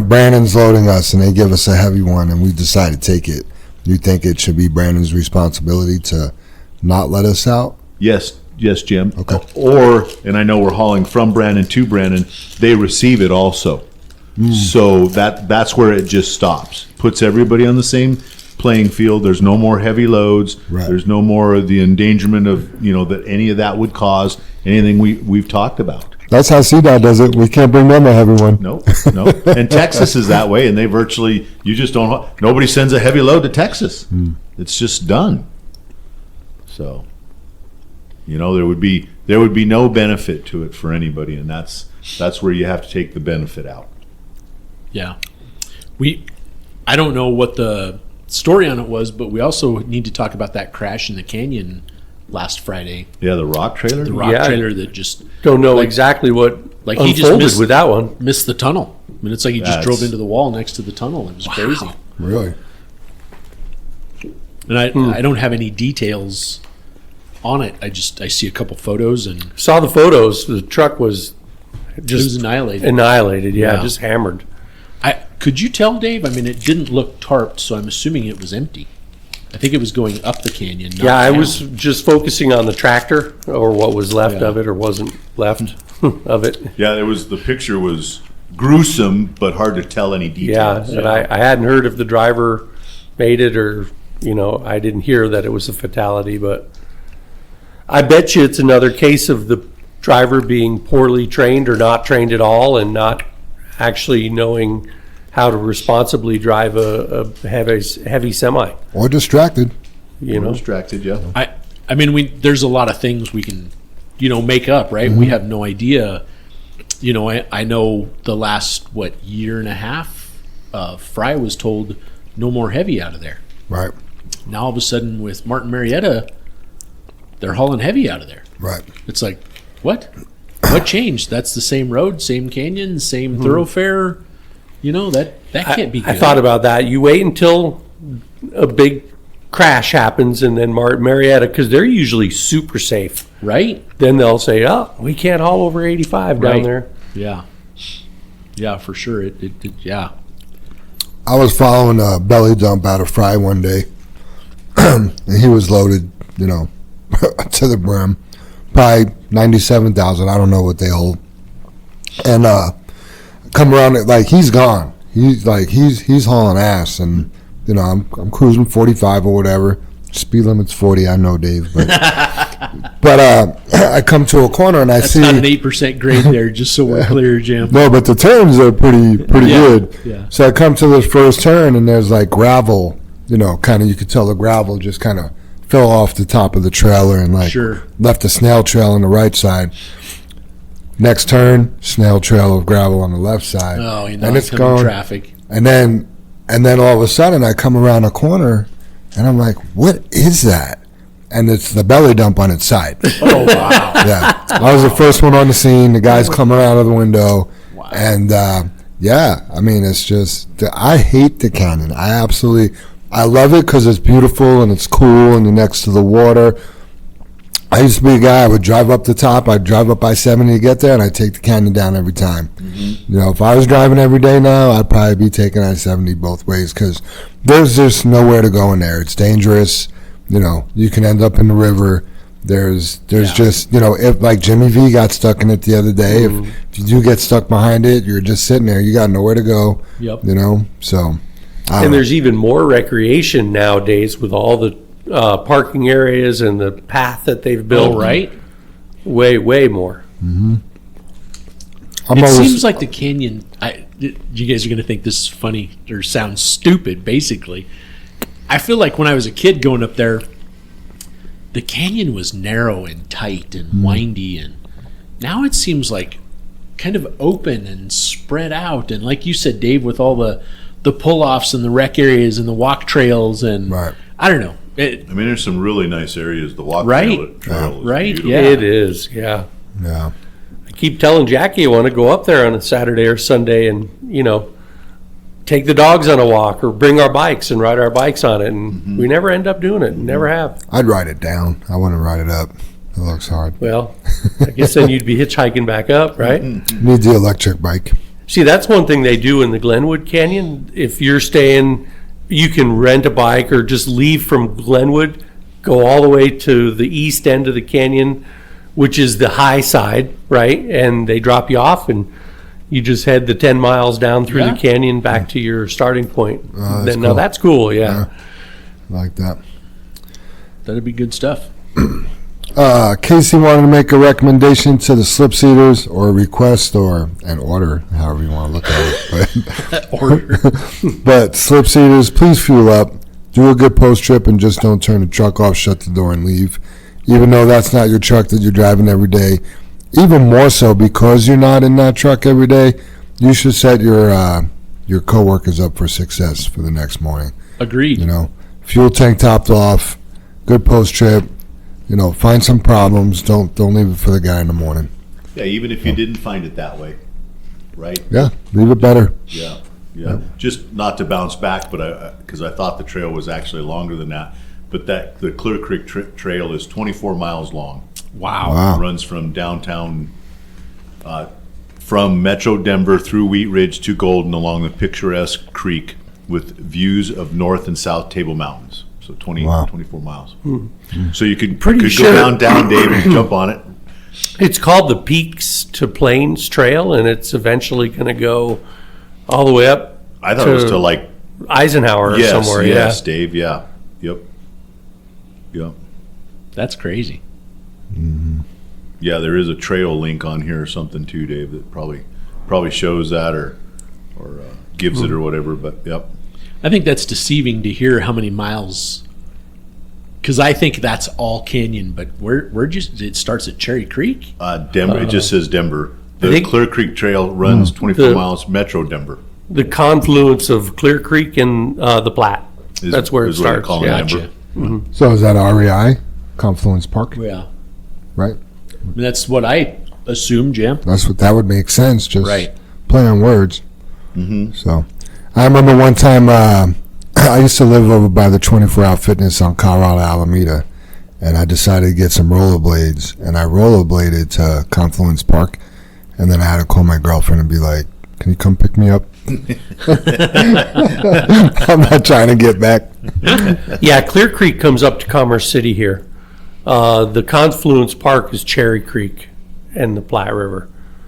Brandon's loading us and they give us a heavy one and we decide to take it. You think it should be Brandon's responsibility to not let us out? Yes, Jim. Okay. Or, and I know we're hauling from Brandon to Brandon, they receive it also. So that's where it just stops. Puts everybody on the same playing field. There's no more heavy loads. Right. There's no more of the endangerment of, you know, that any of that would cause anything we've talked about. That's how CDOT does it. We can't bring them a heavy one. No. And Texas is that way, and they virtually, you just don't, nobody sends a heavy load to Texas. It's just done. So, you know, there would be no benefit to it for anybody, and that's where you have to take the benefit out. Yeah. I don't know what the story on it was, but we also need to talk about that crash in the canyon last Friday. Yeah, the rock trailer. The rock Yeah. trailer that just Don't know exactly what like he just unfolded missed- with that one. missed the tunnel. I mean, it's like he just That's- drove into the wall next to the tunnel. It was crazy. Really? And I don't have any details on it. I see a couple photos and Saw the photos. The truck was it was just annihilated. annihilated. Yeah, Yeah. just hammered. Could you tell, Dave? I mean, it didn't look tarped, so I'm assuming it was empty. I think it was going up the canyon. Not Yeah, I down. was just focusing on the tractor or what was left Yeah. of it or wasn't left of it. Yeah, the picture was gruesome, but hard to tell any Yeah, details. and I hadn't heard if the driver made it or, you know, I didn't hear that it was a fatality, but I bet you it's another case of the driver being poorly trained or not trained at all and not actually knowing how to responsibly drive a heavy semi, Or distracted. you know? Distracted, yeah. I mean, there's a lot of things we can, you know, make up, right? We have no idea. You know, I know the last, year and a half, Fry was told no more heavy out of there. Right. Now all of a sudden with Martin Marietta, they're hauling heavy out of there. Right. It's like, what? What changed? That's the same road, same canyon, same thoroughfare. You know, that can't be good. I thought about that. You wait until a big crash happens and then Marietta, because they're usually super safe. Right? Then they'll say, oh, we can't haul over 85 down Right. there. Yeah. Yeah, for sure. Yeah. I was following a belly dump out of Fry one day, and he was loaded, you know, to the brim, probably 97,000. I don't know what they hold, and come around like he's gone. He's hauling ass, and you know I'm cruising 45 or whatever. Speed limit's 40. I know, Dave, but But I come to a corner and I That's see not an 8% grade there, just so we're clear, Jim. no, but the turns are pretty Yeah, good. yeah. So I come to this first turn and there's like gravel, kind of you could tell the gravel just kind of fell off the top of the trailer and like Sure. left a snail trail on the right side. Next turn, snail trail of gravel on the left side. Oh, and it's oncoming gone. traffic. And then all of a sudden I come around a corner and I'm like, what is that? And it's the belly dump on its side. Oh, wow. Yeah. I was the first one on the scene. The guy's coming out of the window. Wow. And yeah, I mean, it's just, I hate the canyon. I love it because it's beautiful and it's cool and you're next to the water. I used to be a guy, I would drive up the top, I'd drive up I-70 to get there, and I'd take the canyon down every time. Mm-hmm. If I was driving every day now, I'd probably be taking I-70 both ways because there's just nowhere to go in there. It's dangerous. You can end up in the river. There's just, if like Jimmy V got stuck in it the other day, if you do get stuck behind it, you're just sitting there. You got nowhere to go. Yep. So. And there's even more recreation nowadays with all the parking areas and the path that they've built. Oh, right? Way more. It seems like the canyon, you guys are going to think this is funny or sounds stupid, basically. I feel like when I was a kid going up there, the canyon was narrow and tight and windy, and now it seems like kind of open and spread out. And like you said, Dave, with all the pull-offs and the rec areas and the walk trails and Right. I don't know. There's some really nice areas. The walk Right. trail is Right, beautiful. yeah. It is, yeah. Yeah. I keep telling Jackie I want to go up there on a Saturday or Sunday and, take the dogs on a walk or bring our bikes and ride our bikes on it. And we never end up doing it. Never have. I'd ride it down. I wouldn't ride it up. It looks hard. Well, I guess then you'd be hitchhiking back up, right? Need the electric bike. See, that's one thing they do in the Glenwood Canyon. If you're staying, you can rent a bike or just leave from Glenwood, go all the way to the east end of the canyon, which is the high side, right? And they drop you off and you just head the 10 miles down through Yeah. the canyon back to your starting point. that's Now cool. that's cool, yeah. Like that. That'd be good stuff. Casey wanted to make a recommendation to the slip seaters or a request or an order, however you want to look at it. But slip seaters, please fuel up. Do a good post trip and just don't turn the truck off, shut the door and leave. Even though that's not your truck that you're driving every day. Even more so because you're not in that truck every day, you should set your coworkers up for success for the next morning. Agreed. Fuel tank topped off, good post trip. Find some problems. Don't leave it for the guy in the morning. Yeah, even if you didn't find it that way, right? Yeah, leave it better. Yeah. Just not to bounce back, but because I thought the trail was actually longer than that. But the Clear Creek Trail is 24 miles long. Wow. It runs from downtown, from Metro Denver through Wheat Ridge to Golden along the picturesque creek with views of North and South Table Mountains. So 24 miles. So you could Pretty go sure- down, Dave, and jump on it. It's called the Peaks to Plains Trail, and it's eventually going to go all the way up I thought it was to like Eisenhower or somewhere. yes, Dave. Yeah. Yep. That's crazy. Yeah, there is a trail link on here or something too, Dave, that probably shows that or gives it or whatever. But yep. I think that's deceiving to hear how many miles, because I think that's all canyon. But where just it starts at Cherry Creek. Denver. It just says Denver. I The think- Clear Creek Trail runs 24 The- miles. Metro Denver The confluence of Clear Creek and the Platte. is, That's where it is what they're starts. calling Yeah. Denver. So is that REI, Confluence Park, Yeah, right? I mean, that's what I assume, Jim. That would make sense. Just Right. play on words. So I remember one time I used to live over by the 24-Hour Fitness on Colorado Alameda, and I decided to get some rollerblades, and I rollerbladed to Confluence Park, and then I had to call my girlfriend and be like, "Can you come pick me up?" I'm not trying to get back. Yeah, Clear Creek comes up to Commerce City here. The confluence park is Cherry Creek and the Platte River.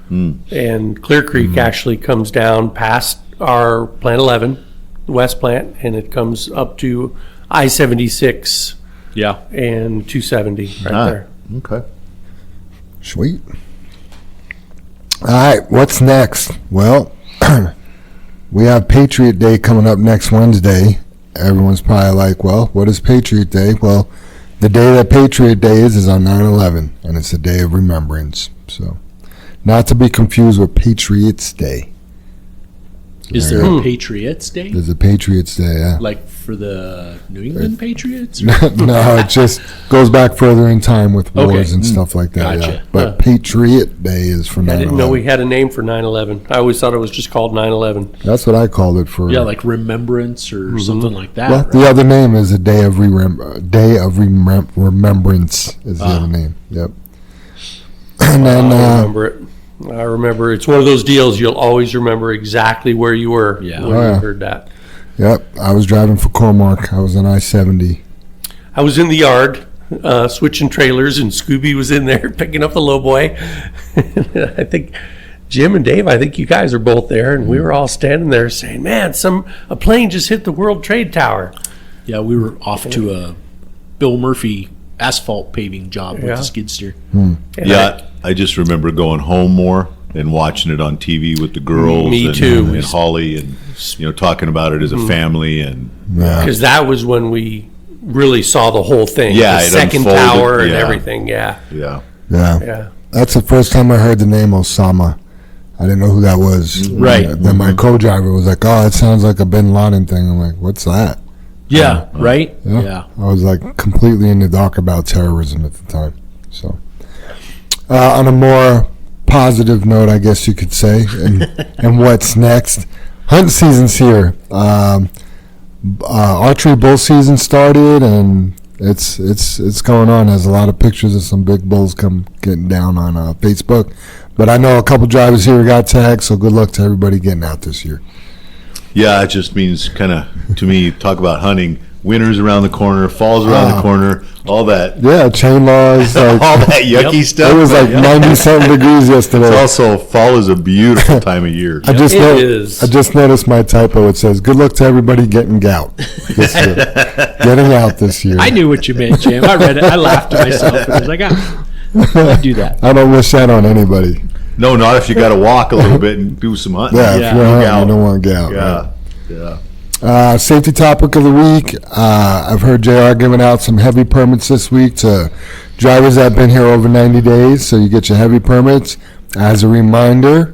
And Clear Creek actually comes down past our Plant 11, the West Plant, and it comes up to I-76 Yeah, and 270 right Ah. there. Okay. Sweet. All right, what's next? Well, we have Patriot Day coming up next Wednesday. Everyone's probably like, well, what is Patriot Day? Well, the day that Patriot Day is on 9/11, and it's a day of remembrance. So, not to be confused with Patriots Day. Is there a Patriots Day? There's a Patriots Day, yeah. Like for the New England Patriots? Or? No, it just goes back further in time with wars Okay. and stuff like that. Gotcha. Yeah. But Patriot Day is for 9/11. I didn't know we had a name for 9/11. I always thought it was just called 9/11. That's what I called it for. Yeah, like remembrance or something like that. Well, right? the other name is a Day of Remembrance is the other name. Yep. And then I remember it. I remember it's one of those deals you'll always remember exactly where you were when you heard that. yep, I was driving for Cormark. I was on I-70. I was in the yard switching trailers, and Scooby was in there picking up the lowboy. I think Jim and Dave, I think you guys are both there, and we were all standing there saying, "Man, a plane just hit the World Trade Tower." Yeah, we were off to a Bill Murphy asphalt paving job with Yeah. the skid steer. Yeah, I just remember going home more and watching it on TV with the girls. Me and, too. And Holly, and talking about it as a family, and Yeah. Because that was when we really saw the whole thing. Yeah, the it second unfolded, tower and yeah. everything. Yeah, yeah. yeah. That's the first time I heard the name Osama. I didn't know who that was. Right. Then my co-driver was like, "Oh, it sounds like a Bin Laden thing." I'm like, "What's that?" Yeah, right? Yeah. Yeah. I was like completely in the dark about terrorism at the time. So, on a more positive note, I guess you could say, and what's next? Hunt season's here. Archery bull season started, and it's going on. There's a lot of pictures of some big bulls getting down on Facebook. But I know a couple drivers here got tagged, so good luck to everybody getting out this year. Yeah, it just means kind of, to me, talk about hunting. Winter's around the corner, fall's around the corner, all that, Yeah, chain laws. Like, all that yucky stuff. it was like 97 degrees yesterday. It's also, fall is a beautiful time of year. I just It know- is. I just noticed my typo. It says, "Good luck to everybody getting gout this year." Getting out this year. I knew what you meant, Jim. I read it. I laughed to myself. And I was like, I do that. I don't wish that on anybody. No, not if you got to walk a little bit and do some hunting. Yeah, Yeah. if you're hunting, Gout. you don't want gout. Yeah, Right? yeah. Safety topic of the week. I've heard JR giving out some heavy permits this week to drivers that have been here over 90 days. So you get your heavy permits. As a reminder,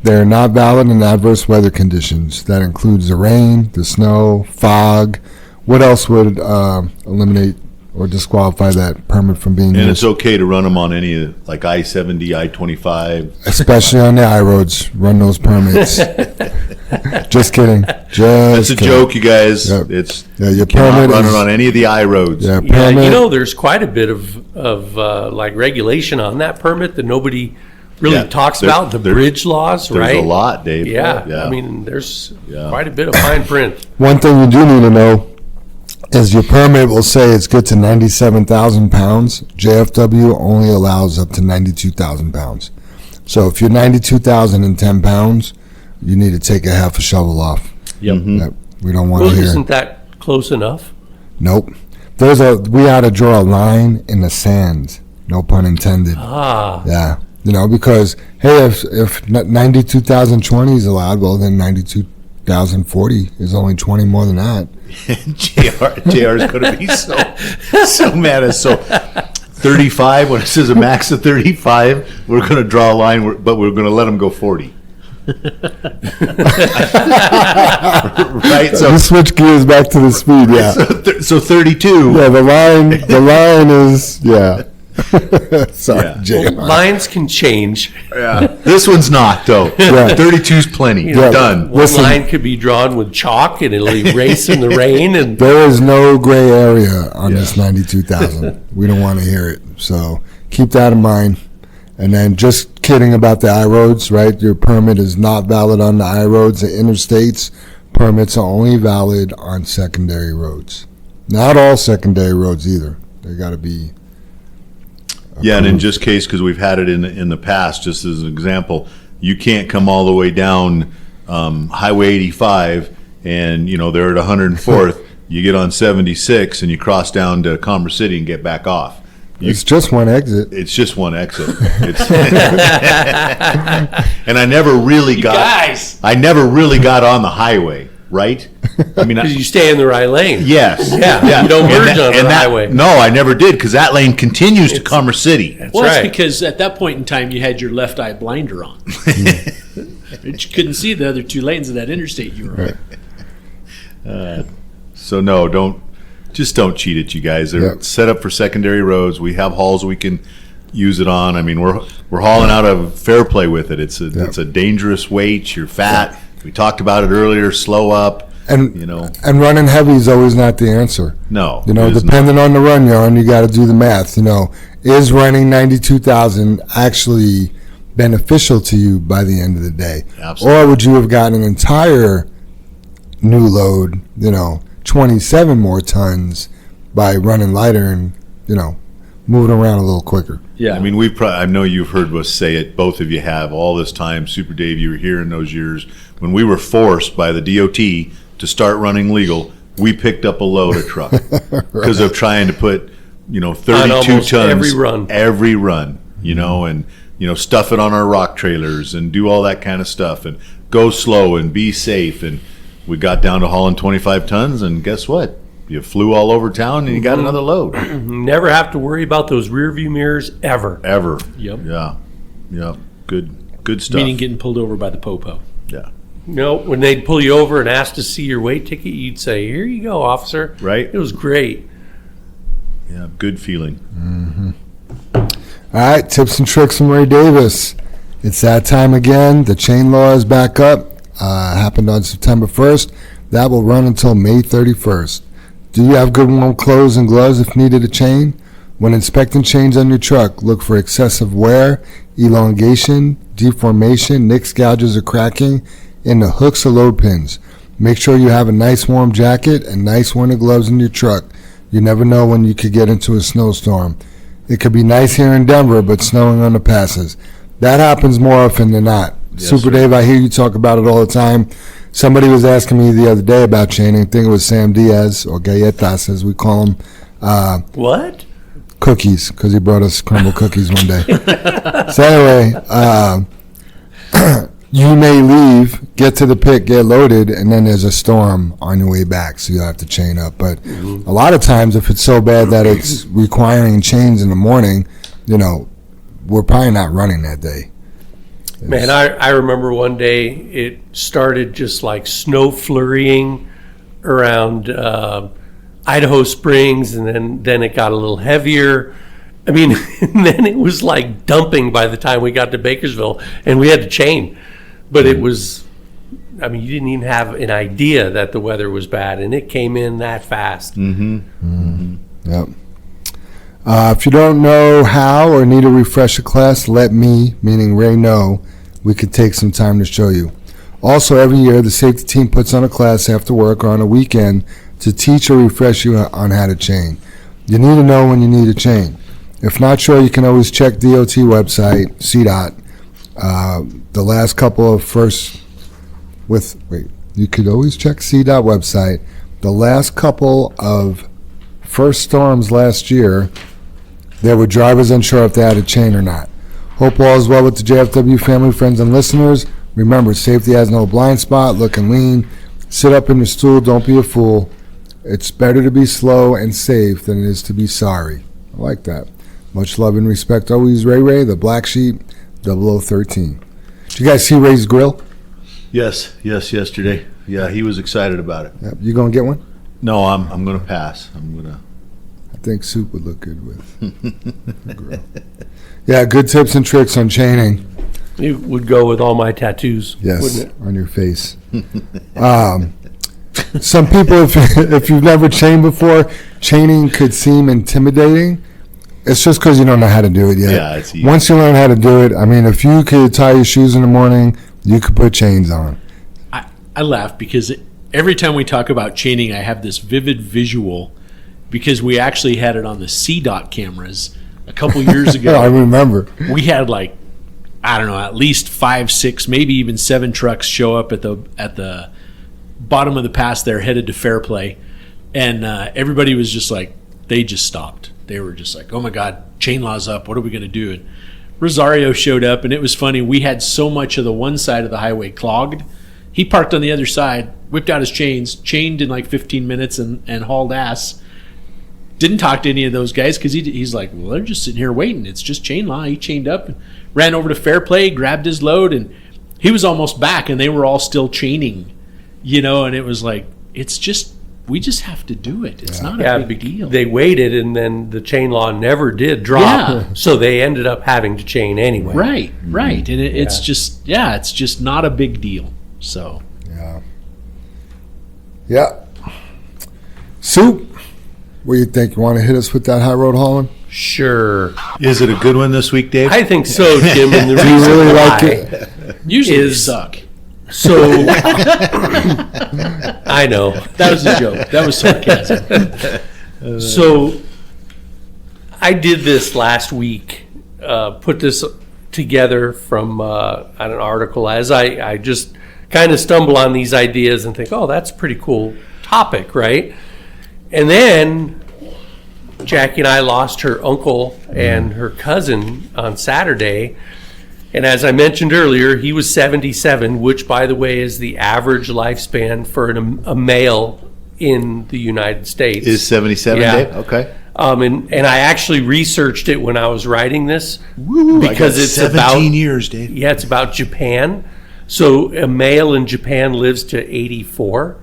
they're not valid in adverse weather conditions. That includes the rain, the snow, fog. What else would eliminate or disqualify that permit from being And used? it's okay to run them on any of, like I-70, I-25. Especially on the I roads, run those permits. Just kidding. That's a joke, you guys. Yep. It's Yeah, your cannot permit run is- it on any of the I roads. Yeah, Yeah, permit. there's quite a bit of like regulation on that permit that nobody really Yeah, talks there- about. The there- bridge laws, There's right? a lot, Dave. Yeah, I mean, there's Yeah. quite a bit of fine print. One thing you do need to know is your permit will say it's good to 97,000 pounds. JFW only allows up to 92,000 pounds. So if you're 92,010 pounds, you need to take a half a shovel off. Yep. Yep. We don't want Well, to hear. isn't that close enough? Nope. We had to draw a line in the sand. No pun intended. Ah, Yeah. Because, hey, if 92,020 is allowed, well, then 92,040 is only 20 more than that. JR's going to be so mad at 35, when it says a max of 35, we're going to draw a line, but we're going to let them go 40. Right? So, Let's switch gears back to the speed, yeah. so 32. Yeah, the line is, yeah. Sorry, Yeah. JR. lines can change. Yeah. This one's not, though. Yeah. 32's plenty. Yeah. Done. One Listen. line could be drawn with chalk and it'll erase in the rain. And There is no gray area on this 92,000. We don't want to hear it. So keep that in mind. And then just kidding about the I-roads, right? Your permit is not valid on the I-roads. The interstates permits are only valid on secondary roads. Not all secondary roads either. They got to be. Yeah, and in just case, because we've had it in the past, just as an example, you can't come all the way down Highway 85 and, they're at 104th. You get on 76 and you cross down to Commerce City and get back off. It's just one exit. It's just one exit. It's and I never really got on the highway, right? I mean, Because you stay in the right lane. yes, Yeah, you don't merge on the highway. No, I never did because that lane continues to Commerce City. Well, right. it's because at that point in time you had your left eye blinder on. But you couldn't see the other two lanes of that interstate you were on. So no, don't cheat it, you guys. They're Yep. set up for secondary roads. We have hauls we can use it on. I mean, we're hauling out of fair play with it. It's a dangerous weight. You're fat. We talked about it earlier. Slow up. And and running heavy is always not the answer. No, You know, it is depending on the run you're on, you got to do the math. You know, is running 92,000 actually beneficial to you by the end of the day? Absolutely. Or would you have gotten an entire new load, 27 more tons by running lighter and, moving around a little quicker? Yeah. I mean, I know you've heard us say it. Both of you have all this time. Super Dave, you were here in those years when we were forced by the DOT to start running legal. We picked up a load of truck because of trying to put, 32 almost tons every run. and stuff it on our rock trailers and do all that kind of stuff and go slow and be safe. And we got down to hauling 25 tons, and guess what? You flew all over town and you got another load. Never have to worry about those rear view mirrors ever. Ever. Yep. Yeah. Good stuff. Meaning getting pulled over by the popo. Yeah. No, when they'd pull you over and ask to see your weight ticket, you'd say, "Here you go, officer." Right. It was great. Yeah. Good feeling. All right, tips and tricks from Ray Davis. It's that time again. The chain law is back up. Happened on September 1st. That will run until May 31st. Do you have good warm clothes and gloves if needed a chain? When inspecting chains on your truck, look for excessive wear, elongation, deformation, nicks, gouges, or cracking in the hooks or load pins. Make sure you have a nice warm jacket and nice winter gloves in your truck. You never know when you could get into a snowstorm. It could be nice here in Denver, but snowing on the passes. That happens more often than not. Yes, Super sir. Dave, I hear you talk about it all the time. Somebody was asking me the other day about chaining. I think it was Sam Diaz, or Galletas, as we call him. What? Cookies, because he brought us crumble cookies one day. So anyway, you may leave, get to the pit, get loaded, and then there's a storm on your way back, so you'll have to chain up. But a lot of times, if it's so bad that it's requiring chains in the morning, we're probably not running that day. Man, I remember one day it started just like snow flurrying around Idaho Springs, and then it got a little heavier. I mean, and then it was like dumping by the time we got to Bakersville, and we had to chain. But it was, I mean, you didn't even have an idea that the weather was bad, and it came in that fast. Yep. If you don't know how or need a refresher class, let me, meaning Ray, know. We could take some time to show you. Also, every year, the safety team puts on a class after work or on a weekend to teach or refresh you on how to chain. You need to know when you need a chain. If not sure, you can always check DOT website, CDOT. The last couple of you could always check CDOT website. The last couple of first storms last year, there were drivers unsure if they had a chain or not. Hope all is well with the JFW family, friends, and listeners. Remember, safety has no blind spot. Look and lean. Sit up in your stool. Don't be a fool. It's better to be slow and safe than it is to be sorry. I like that. Much love and respect always, Ray, the Black Sheep, 0013. Did you guys see Ray's grill? Yes, yesterday. Yeah, he was excited about it. Yep. You gonna get one? No, I'm going to pass. I think soup would look good with the grill. Yeah, good tips and tricks on chaining. It would go with all my tattoos, Yes, wouldn't it? on your face. Some people, if you've never chained before, chaining could seem intimidating. It's just because you don't know how to do it yet. Yeah, it's easy. Once you learn how to do it, I mean, if you could tie your shoes in the morning, you could put chains on. I laugh because every time we talk about chaining, I have this vivid visual because we actually had it on the CDOT cameras a couple years ago. I remember. We had at least 5, 6, maybe even 7 trucks show up at the bottom of the pass there, headed to Fairplay, and everybody was just like, they just stopped. They were just like, oh my God, chain law's up. What are we going to do? And Rosario showed up, and it was funny. We had so much of the one side of the highway clogged. He parked on the other side, whipped out his chains, chained in like 15 minutes and hauled ass. Didn't talk to any of those guys because he's like, well, they're just sitting here waiting. It's just chain law. He chained up and ran over to Fairplay, grabbed his load, and he was almost back, and they were all still chaining, and it was like, we just have to do it. It's not a big deal. They waited, and then the chain law never did drop, so they ended up having to chain anyway. Right. And it's just not a big deal. So. Yeah. Soup, what do you think? You want to hit us with that high road hauling? Sure. Is it a good one this week, Dave? I think so, Jim. And the Do you reason really like why it? Usually they suck. So I know That was a joke. That was sarcasm. So I did this last week, put this together from an article as I just kind of stumble on these ideas and think, oh, that's a pretty cool topic, right? And then Jackie and I lost her uncle and her cousin on Saturday. And as I mentioned earlier, he was 77, which, by the way, is the average lifespan for a male in the United States. Is 77, Yeah. Dave? Okay. And I actually researched it when I was writing this Woo, because it's 17 about years, Dave. Yeah, it's about Japan. So a male in Japan lives to 84.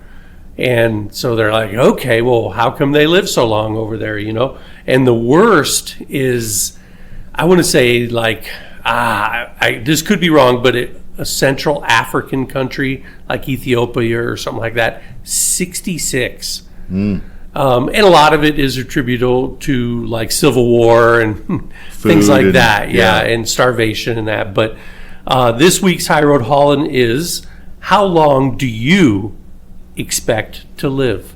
And so they're like, okay, well, how come they live so long over there, And the worst is, I want to say, like, this could be wrong, but a Central African country like Ethiopia or something like that, 66. And a lot of it is attributable to like civil war and things like that. Yeah, and starvation and that. But this week's High Road Haulin' is, how long do you expect to live?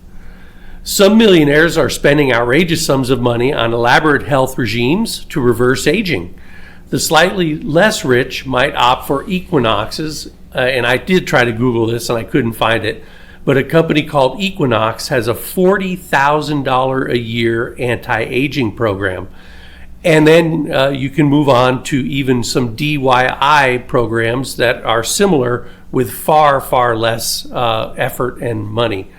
Some millionaires are spending outrageous sums of money on elaborate health regimes to reverse aging. The slightly less rich might opt for equinoxes, and I did try to Google this and I couldn't find it, but a company called Equinox has a $40,000 a year anti-aging program. And then you can move on to even some DIY programs that are similar with far, far less effort and money.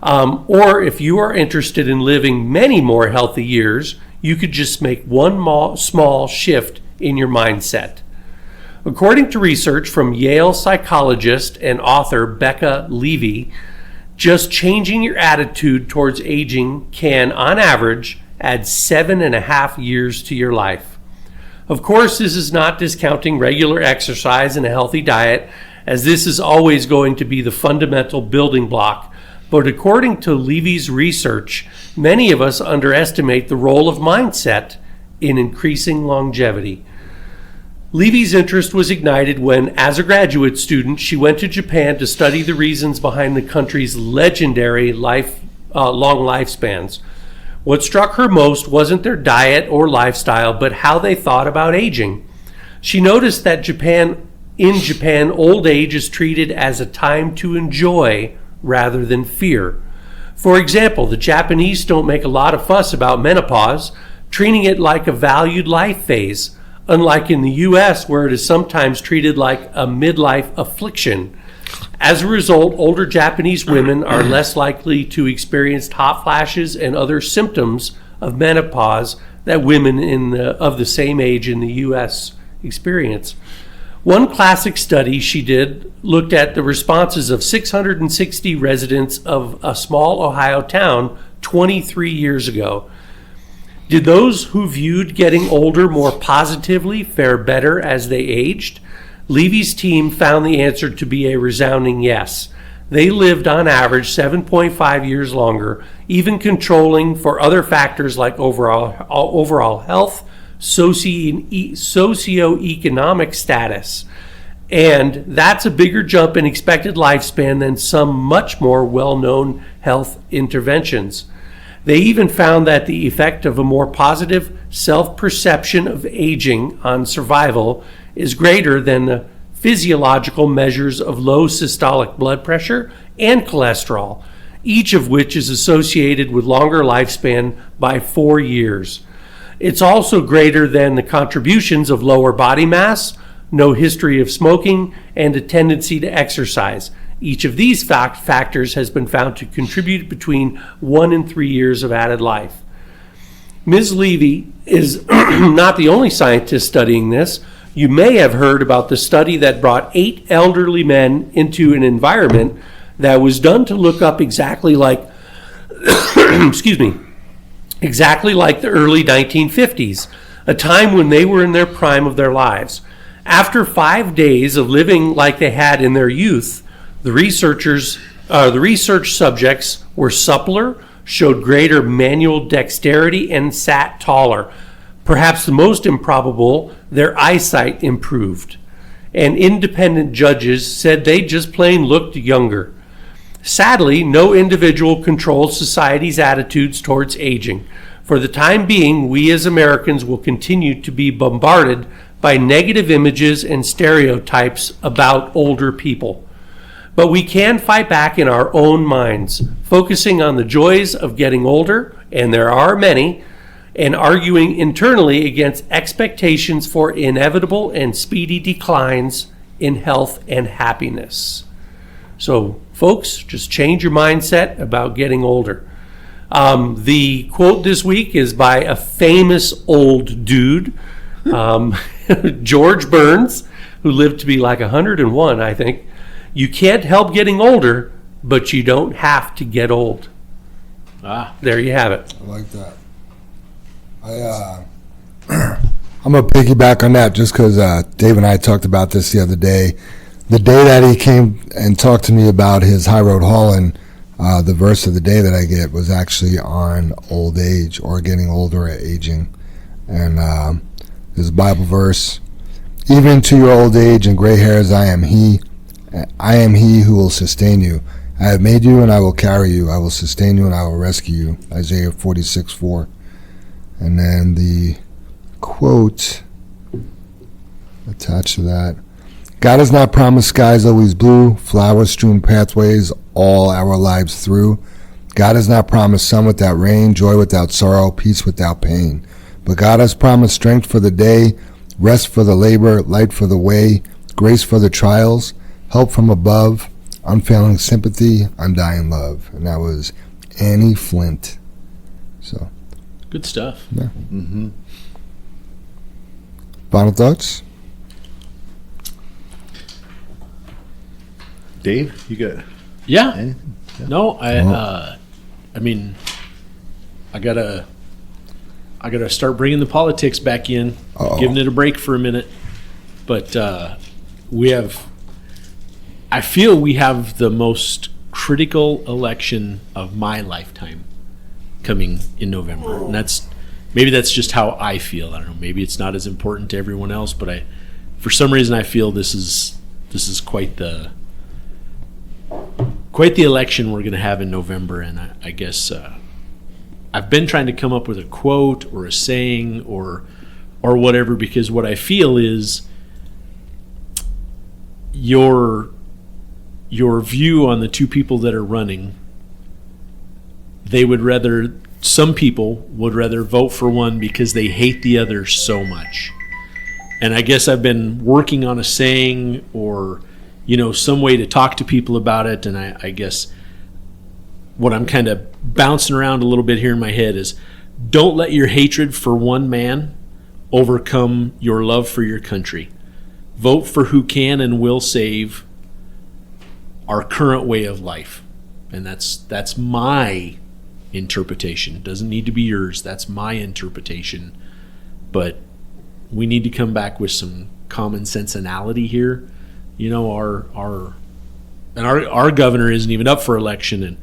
Or if you are interested in living many more healthy years, you could just make one small shift in your mindset. According to research from Yale psychologist and author Becca Levy, just changing your attitude towards aging can, on average, add 7.5 years to your life. Of course, this is not discounting regular exercise and a healthy diet, as this is always going to be the fundamental building block. But according to Levy's research, many of us underestimate the role of mindset in increasing longevity. Levy's interest was ignited when, as a graduate student, she went to Japan to study the reasons behind the country's legendary long lifespans. What struck her most wasn't their diet or lifestyle, but how they thought about aging. She noticed that in Japan, old age is treated as a time to enjoy rather than fear. For example, the Japanese don't make a lot of fuss about menopause, treating it like a valued life phase, unlike in the U.S., where it is sometimes treated like a midlife affliction. As a result, older Japanese women are less likely to experience hot flashes and other symptoms of menopause that women of the same age in the U.S. experience. One classic study she did looked at the responses of 660 residents of a small Ohio town 23 years ago. Did those who viewed getting older more positively fare better as they aged? Levy's team found the answer to be a resounding yes. They lived on average 7.5 years longer, even controlling for other factors like overall health, socioeconomic status. And that's a bigger jump in expected lifespan than some much more well-known health interventions. They even found that the effect of a more positive self-perception of aging on survival is greater than the physiological measures of low systolic blood pressure and cholesterol, each of which is associated with longer lifespan by 4 years. It's also greater than the contributions of lower body mass, no history of smoking, and a tendency to exercise. Each of these factors has been found to contribute between 1 and 3 years of added life. Ms. Levy is not the only scientist studying this. You may have heard about the study that brought 8 elderly men into an environment that was done to look up exactly like, exactly like the early 1950s, a time when they were in their prime of their lives. After 5 days of living like they had in their youth, the research subjects were suppler, showed greater manual dexterity, and sat taller. Perhaps the most improbable, their eyesight improved. And independent judges said they just plain looked younger. Sadly, no individual controls society's attitudes towards aging. For the time being, we as Americans will continue to be bombarded by negative images and stereotypes about older people. But we can fight back in our own minds, focusing on the joys of getting older, and there are many, and arguing internally against expectations for inevitable and speedy declines in health and happiness. So, folks, just change your mindset about getting older. The quote this week is by a famous old dude, George Burns, who lived to be like 101, I think. You can't help getting older, but you don't have to get old. There you have it. I like that. I'm going to piggyback on that just because Dave and I talked about this the other day. The day that he came and talked to me about his high road hauling, the verse of the day that I get was actually on old age or getting older or aging. And there's a Bible verse, even to your old age and gray hairs I am he who will sustain you. I have made you and I will carry you. I will sustain you and I will rescue you. Isaiah 46:4. And then the quote attached to that. God has not promised skies always blue, flower-strewn pathways all our lives through. God has not promised sun without rain, joy without sorrow, peace without pain. But God has promised strength for the day, rest for the labor, light for the way, grace for the trials, help from above, unfailing sympathy, undying love. And that was Annie Flint. So, good stuff. Yeah. Final thoughts? Dave, you got anything? Yeah. No, I mean, I gotta start bringing the politics back in, giving it a break for a minute. But I feel we have the most critical election of my lifetime coming in November, and maybe that's just how I feel. I don't know. Maybe it's not as important to everyone else, but for some reason, I feel this is quite the election we're going to have in November. And I guess I've been trying to come up with a quote or a saying or whatever, because what I feel is your view on the two people that are running, some people would rather vote for one because they hate the other so much. And I guess I've been working on a saying or some way to talk to people about it. And I guess what I'm kind of bouncing around a little bit here in my head is, don't let your hatred for one man overcome your love for your country. Vote for who can and will save our current way of life. And that's my interpretation. It doesn't need to be yours. That's my interpretation. But we need to come back with some common sensenality here. Our governor isn't even up for election, and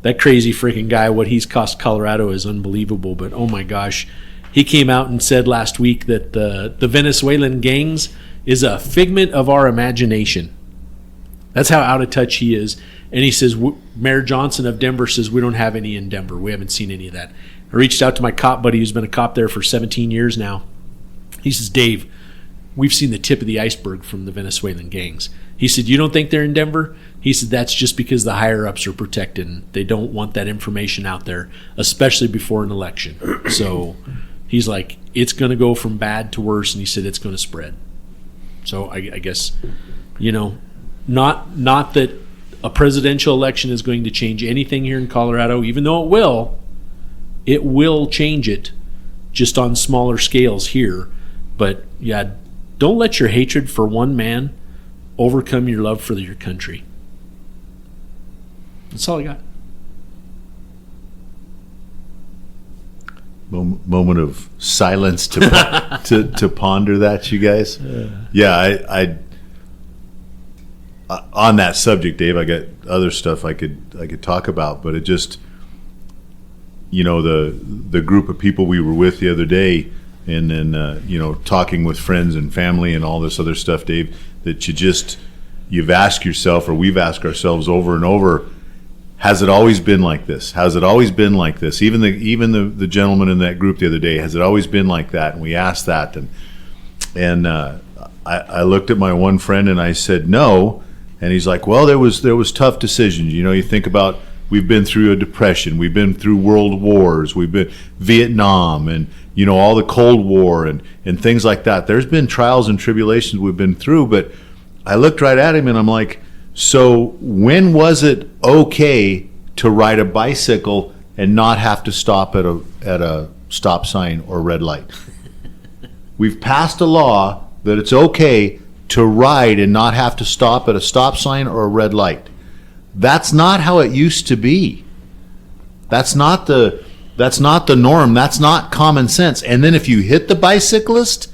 that crazy freaking guy, what he's cost Colorado is unbelievable. But oh my gosh, he came out and said last week that the Venezuelan gangs is a figment of our imagination. That's how out of touch he is. And he says, Mayor Johnson of Denver says, we don't have any in Denver. We haven't seen any of that. I reached out to my cop buddy who's been a cop there for 17 years now. He says, Dave, we've seen the tip of the iceberg from the Venezuelan gangs. He said, you don't think they're in Denver? He said, that's just because the higher-ups are protected and they don't want that information out there, especially before an election. So He's like, it's going to go from bad to worse, and he said it's going to spread. So I guess, not that a presidential election is going to change anything here in Colorado, even though it will change it just on smaller scales here. But yeah, don't let your hatred for one man overcome your love for your country. That's all I got. Moment of silence to ponder that, you guys. Yeah, I on that subject, Dave, I got other stuff I could talk about, but it just, the group of people we were with the other day, and then talking with friends and family and all this other stuff, Dave, that you've asked yourself, or we've asked ourselves over and over, has it always been like this? Has it always been like this? Even the gentleman in that group the other day, has it always been like that? And we asked that, and I looked at my one friend and I said no, and he's like, well, there was tough decisions. You think about, we've been through a depression, we've been through world wars, we've been Vietnam, and all the Cold War and things like that. There's been trials and tribulations we've been through, but I looked right at him and I'm like, so when was it okay to ride a bicycle and not have to stop at a stop sign or red light? We've passed a law that it's okay to ride and not have to stop at a stop sign or a red light. That's not how it used to be. That's not the norm. That's not common sense. And then if you hit the bicyclist,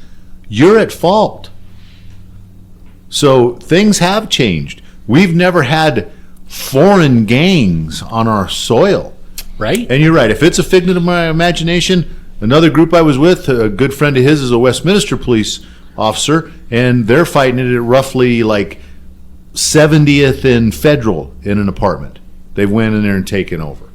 you're at fault. So things have changed. We've never had foreign gangs on our soil. Right. And you're right. If it's a figment of my imagination, another group I was with, a good friend of his is a Westminster police officer, and they're fighting it at roughly like 70th and Federal in an apartment. They've went in there and taken over.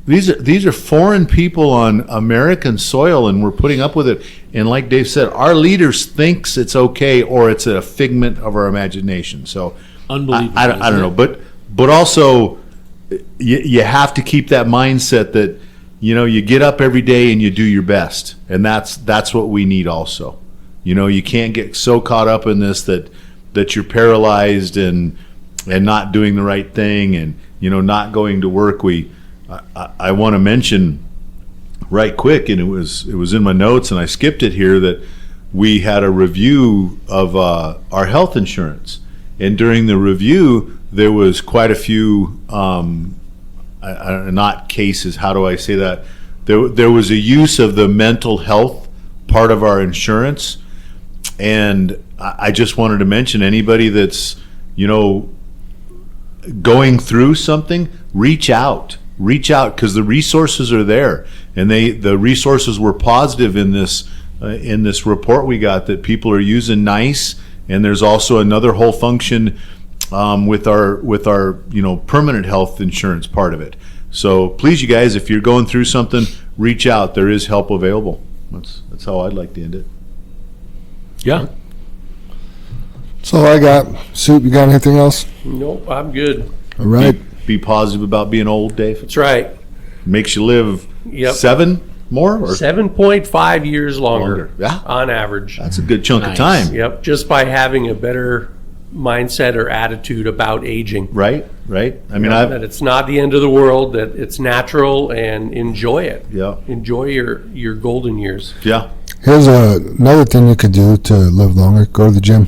These are foreign people on American soil, and we're putting up with it. And like Dave said, our leaders thinks it's okay, or it's a figment of our imagination. So unbelievable. I don't know, but also you have to keep that mindset that you get up every day and you do your best, and that's what we need also. You can't get so caught up in this that you're paralyzed and not doing the right thing, and not going to work. I want to mention right quick, and it was in my notes and I skipped it here, that we had a review of our health insurance, and during the review there was quite a few not cases, how do I say that, there was a use of the mental health part of our insurance. And I just wanted to mention, anybody that's going through something, reach out, because the resources are there, and the resources were positive in this report we got, that people are using NICE, and there's also another whole function with our permanent health insurance part of it. So please, you guys, if you're going through something, reach out. There is help available. That's how I'd like to end it. Yeah. That's all I got. Soup, you got anything else? Nope, I'm good. All right. Be positive about being old, Dave. That's right. Makes you live Yep. 7 more? Or 7.5 years longer. Yeah. On average. That's a good chunk of Nice. time. Yep, just by having a better mindset or attitude about aging. Right? I mean, That it's not the end of the world, that it's natural, and enjoy it. Yeah. Enjoy your golden years. Yeah. Here's another thing you could do to live longer. Go to the gym.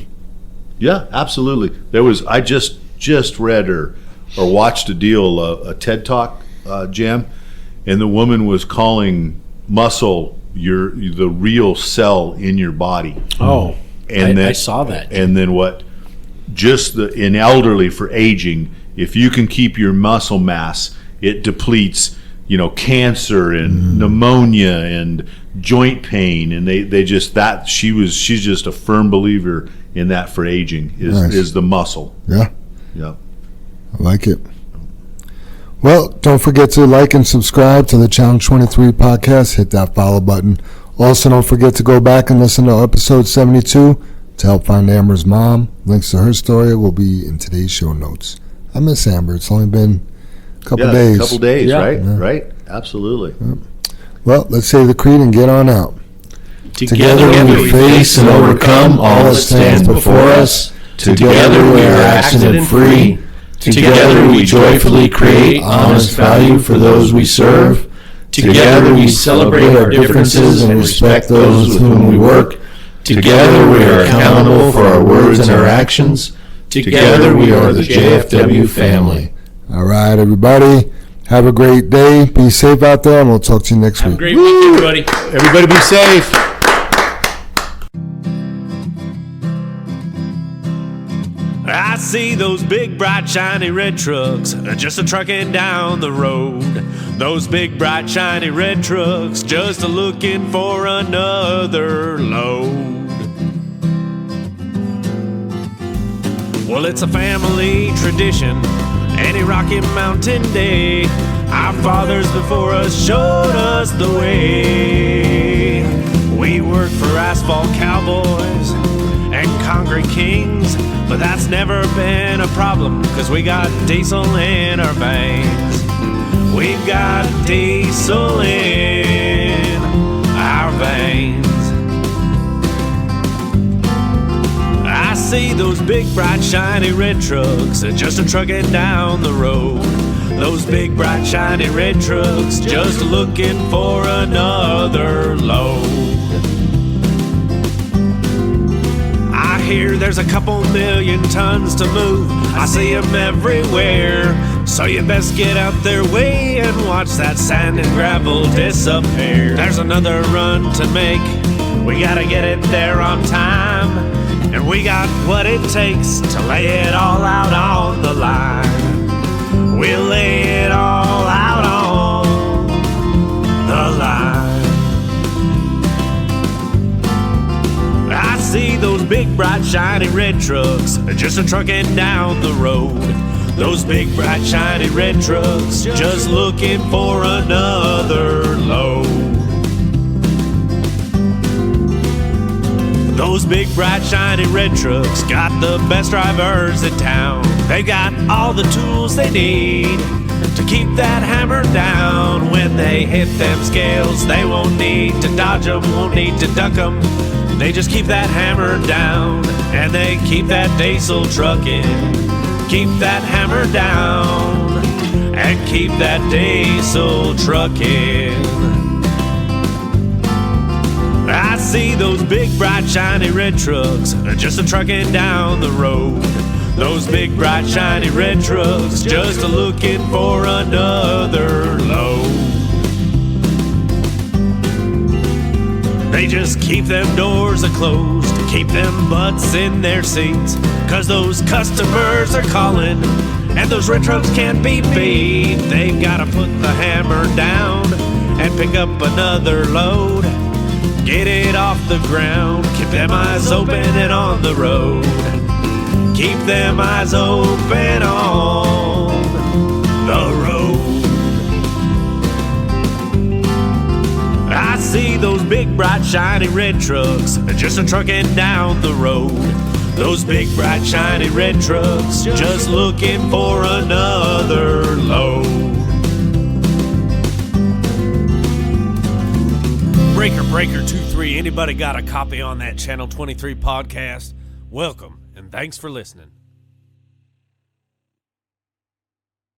Yeah, absolutely. I just read or watched a deal, a TED Talk jam, and the woman was calling muscle the real cell in your body. Oh, And I saw that. And then what? Just in elderly, for aging, if you can keep your muscle mass, it depletes, cancer and pneumonia and joint pain, and she's just a firm believer in that for aging is the muscle. Yeah, Yeah. I like it. Well, don't forget to like and subscribe to the Challenge 23 podcast. Hit that follow button. Also, don't forget to go back and listen to episode 72 to help find Amber's mom. Links to her story will be in today's show notes. I miss Amber. It's only been a couple days. A couple days, Yeah. right? Yeah. Right. Absolutely. Well, let's say the creed and get on out. Together we face and overcome all that stands before us. Together we are accident-free. Together we joyfully create honest value for those we serve. Together we celebrate our differences and respect those with whom we work. Together we are accountable for our words and our actions. Together we are the JFW family. All right, everybody. Have a great day. Be safe out there, and we'll talk to you next week. Great week, everybody. Everybody be safe. I see those big, bright, shiny red trucks just a-trucking down the road. Those big, bright, shiny red trucks just a-looking for another load. Well, it's a family tradition, any Rocky Mountain day. Our fathers before us showed us the way. We worked for asphalt cowboys and concrete kings, but that's never been a problem, 'cause we got diesel in our veins. We've got diesel in our veins. I see those big, bright, shiny red trucks just a-trucking down the road. Those big, bright, shiny red trucks just looking for another load. I hear there's a couple million tons to move. I see them everywhere. So you best get out their way and watch that sand and gravel disappear. There's another run to make. We gotta get it there on time. And we got what it takes to lay it all out on the line. We'll lay it all out on the line. I see those big, bright, shiny red trucks just a-trucking down the road. Those big, bright, shiny red trucks just looking for another load. Those big, bright, shiny red trucks got the best drivers in town. They got all the tools they need to keep that hammer down. When they hit them scales, they won't need to dodge them, won't need to duck them. They just keep that hammer down, and they keep that diesel trucking. Keep that hammer down, and keep that diesel trucking. I see those big, bright, shiny red trucks just a-trucking down the road. Those big, bright, shiny red trucks just a-looking for another load. They just keep them doors a-closed, keep them butts in their seats, 'cause those customers are calling, and those red trucks can't be beat. They've gotta put the hammer down and pick up another load. Get it off the ground, keep them eyes open and on the road. Keep them eyes open on the road. I see those big, bright, shiny red trucks just a-trucking down the road. Those big, bright, shiny red trucks just looking for another load. Breaker 23, anybody got a copy on that Channel 23 podcast? Welcome, and thanks for listening.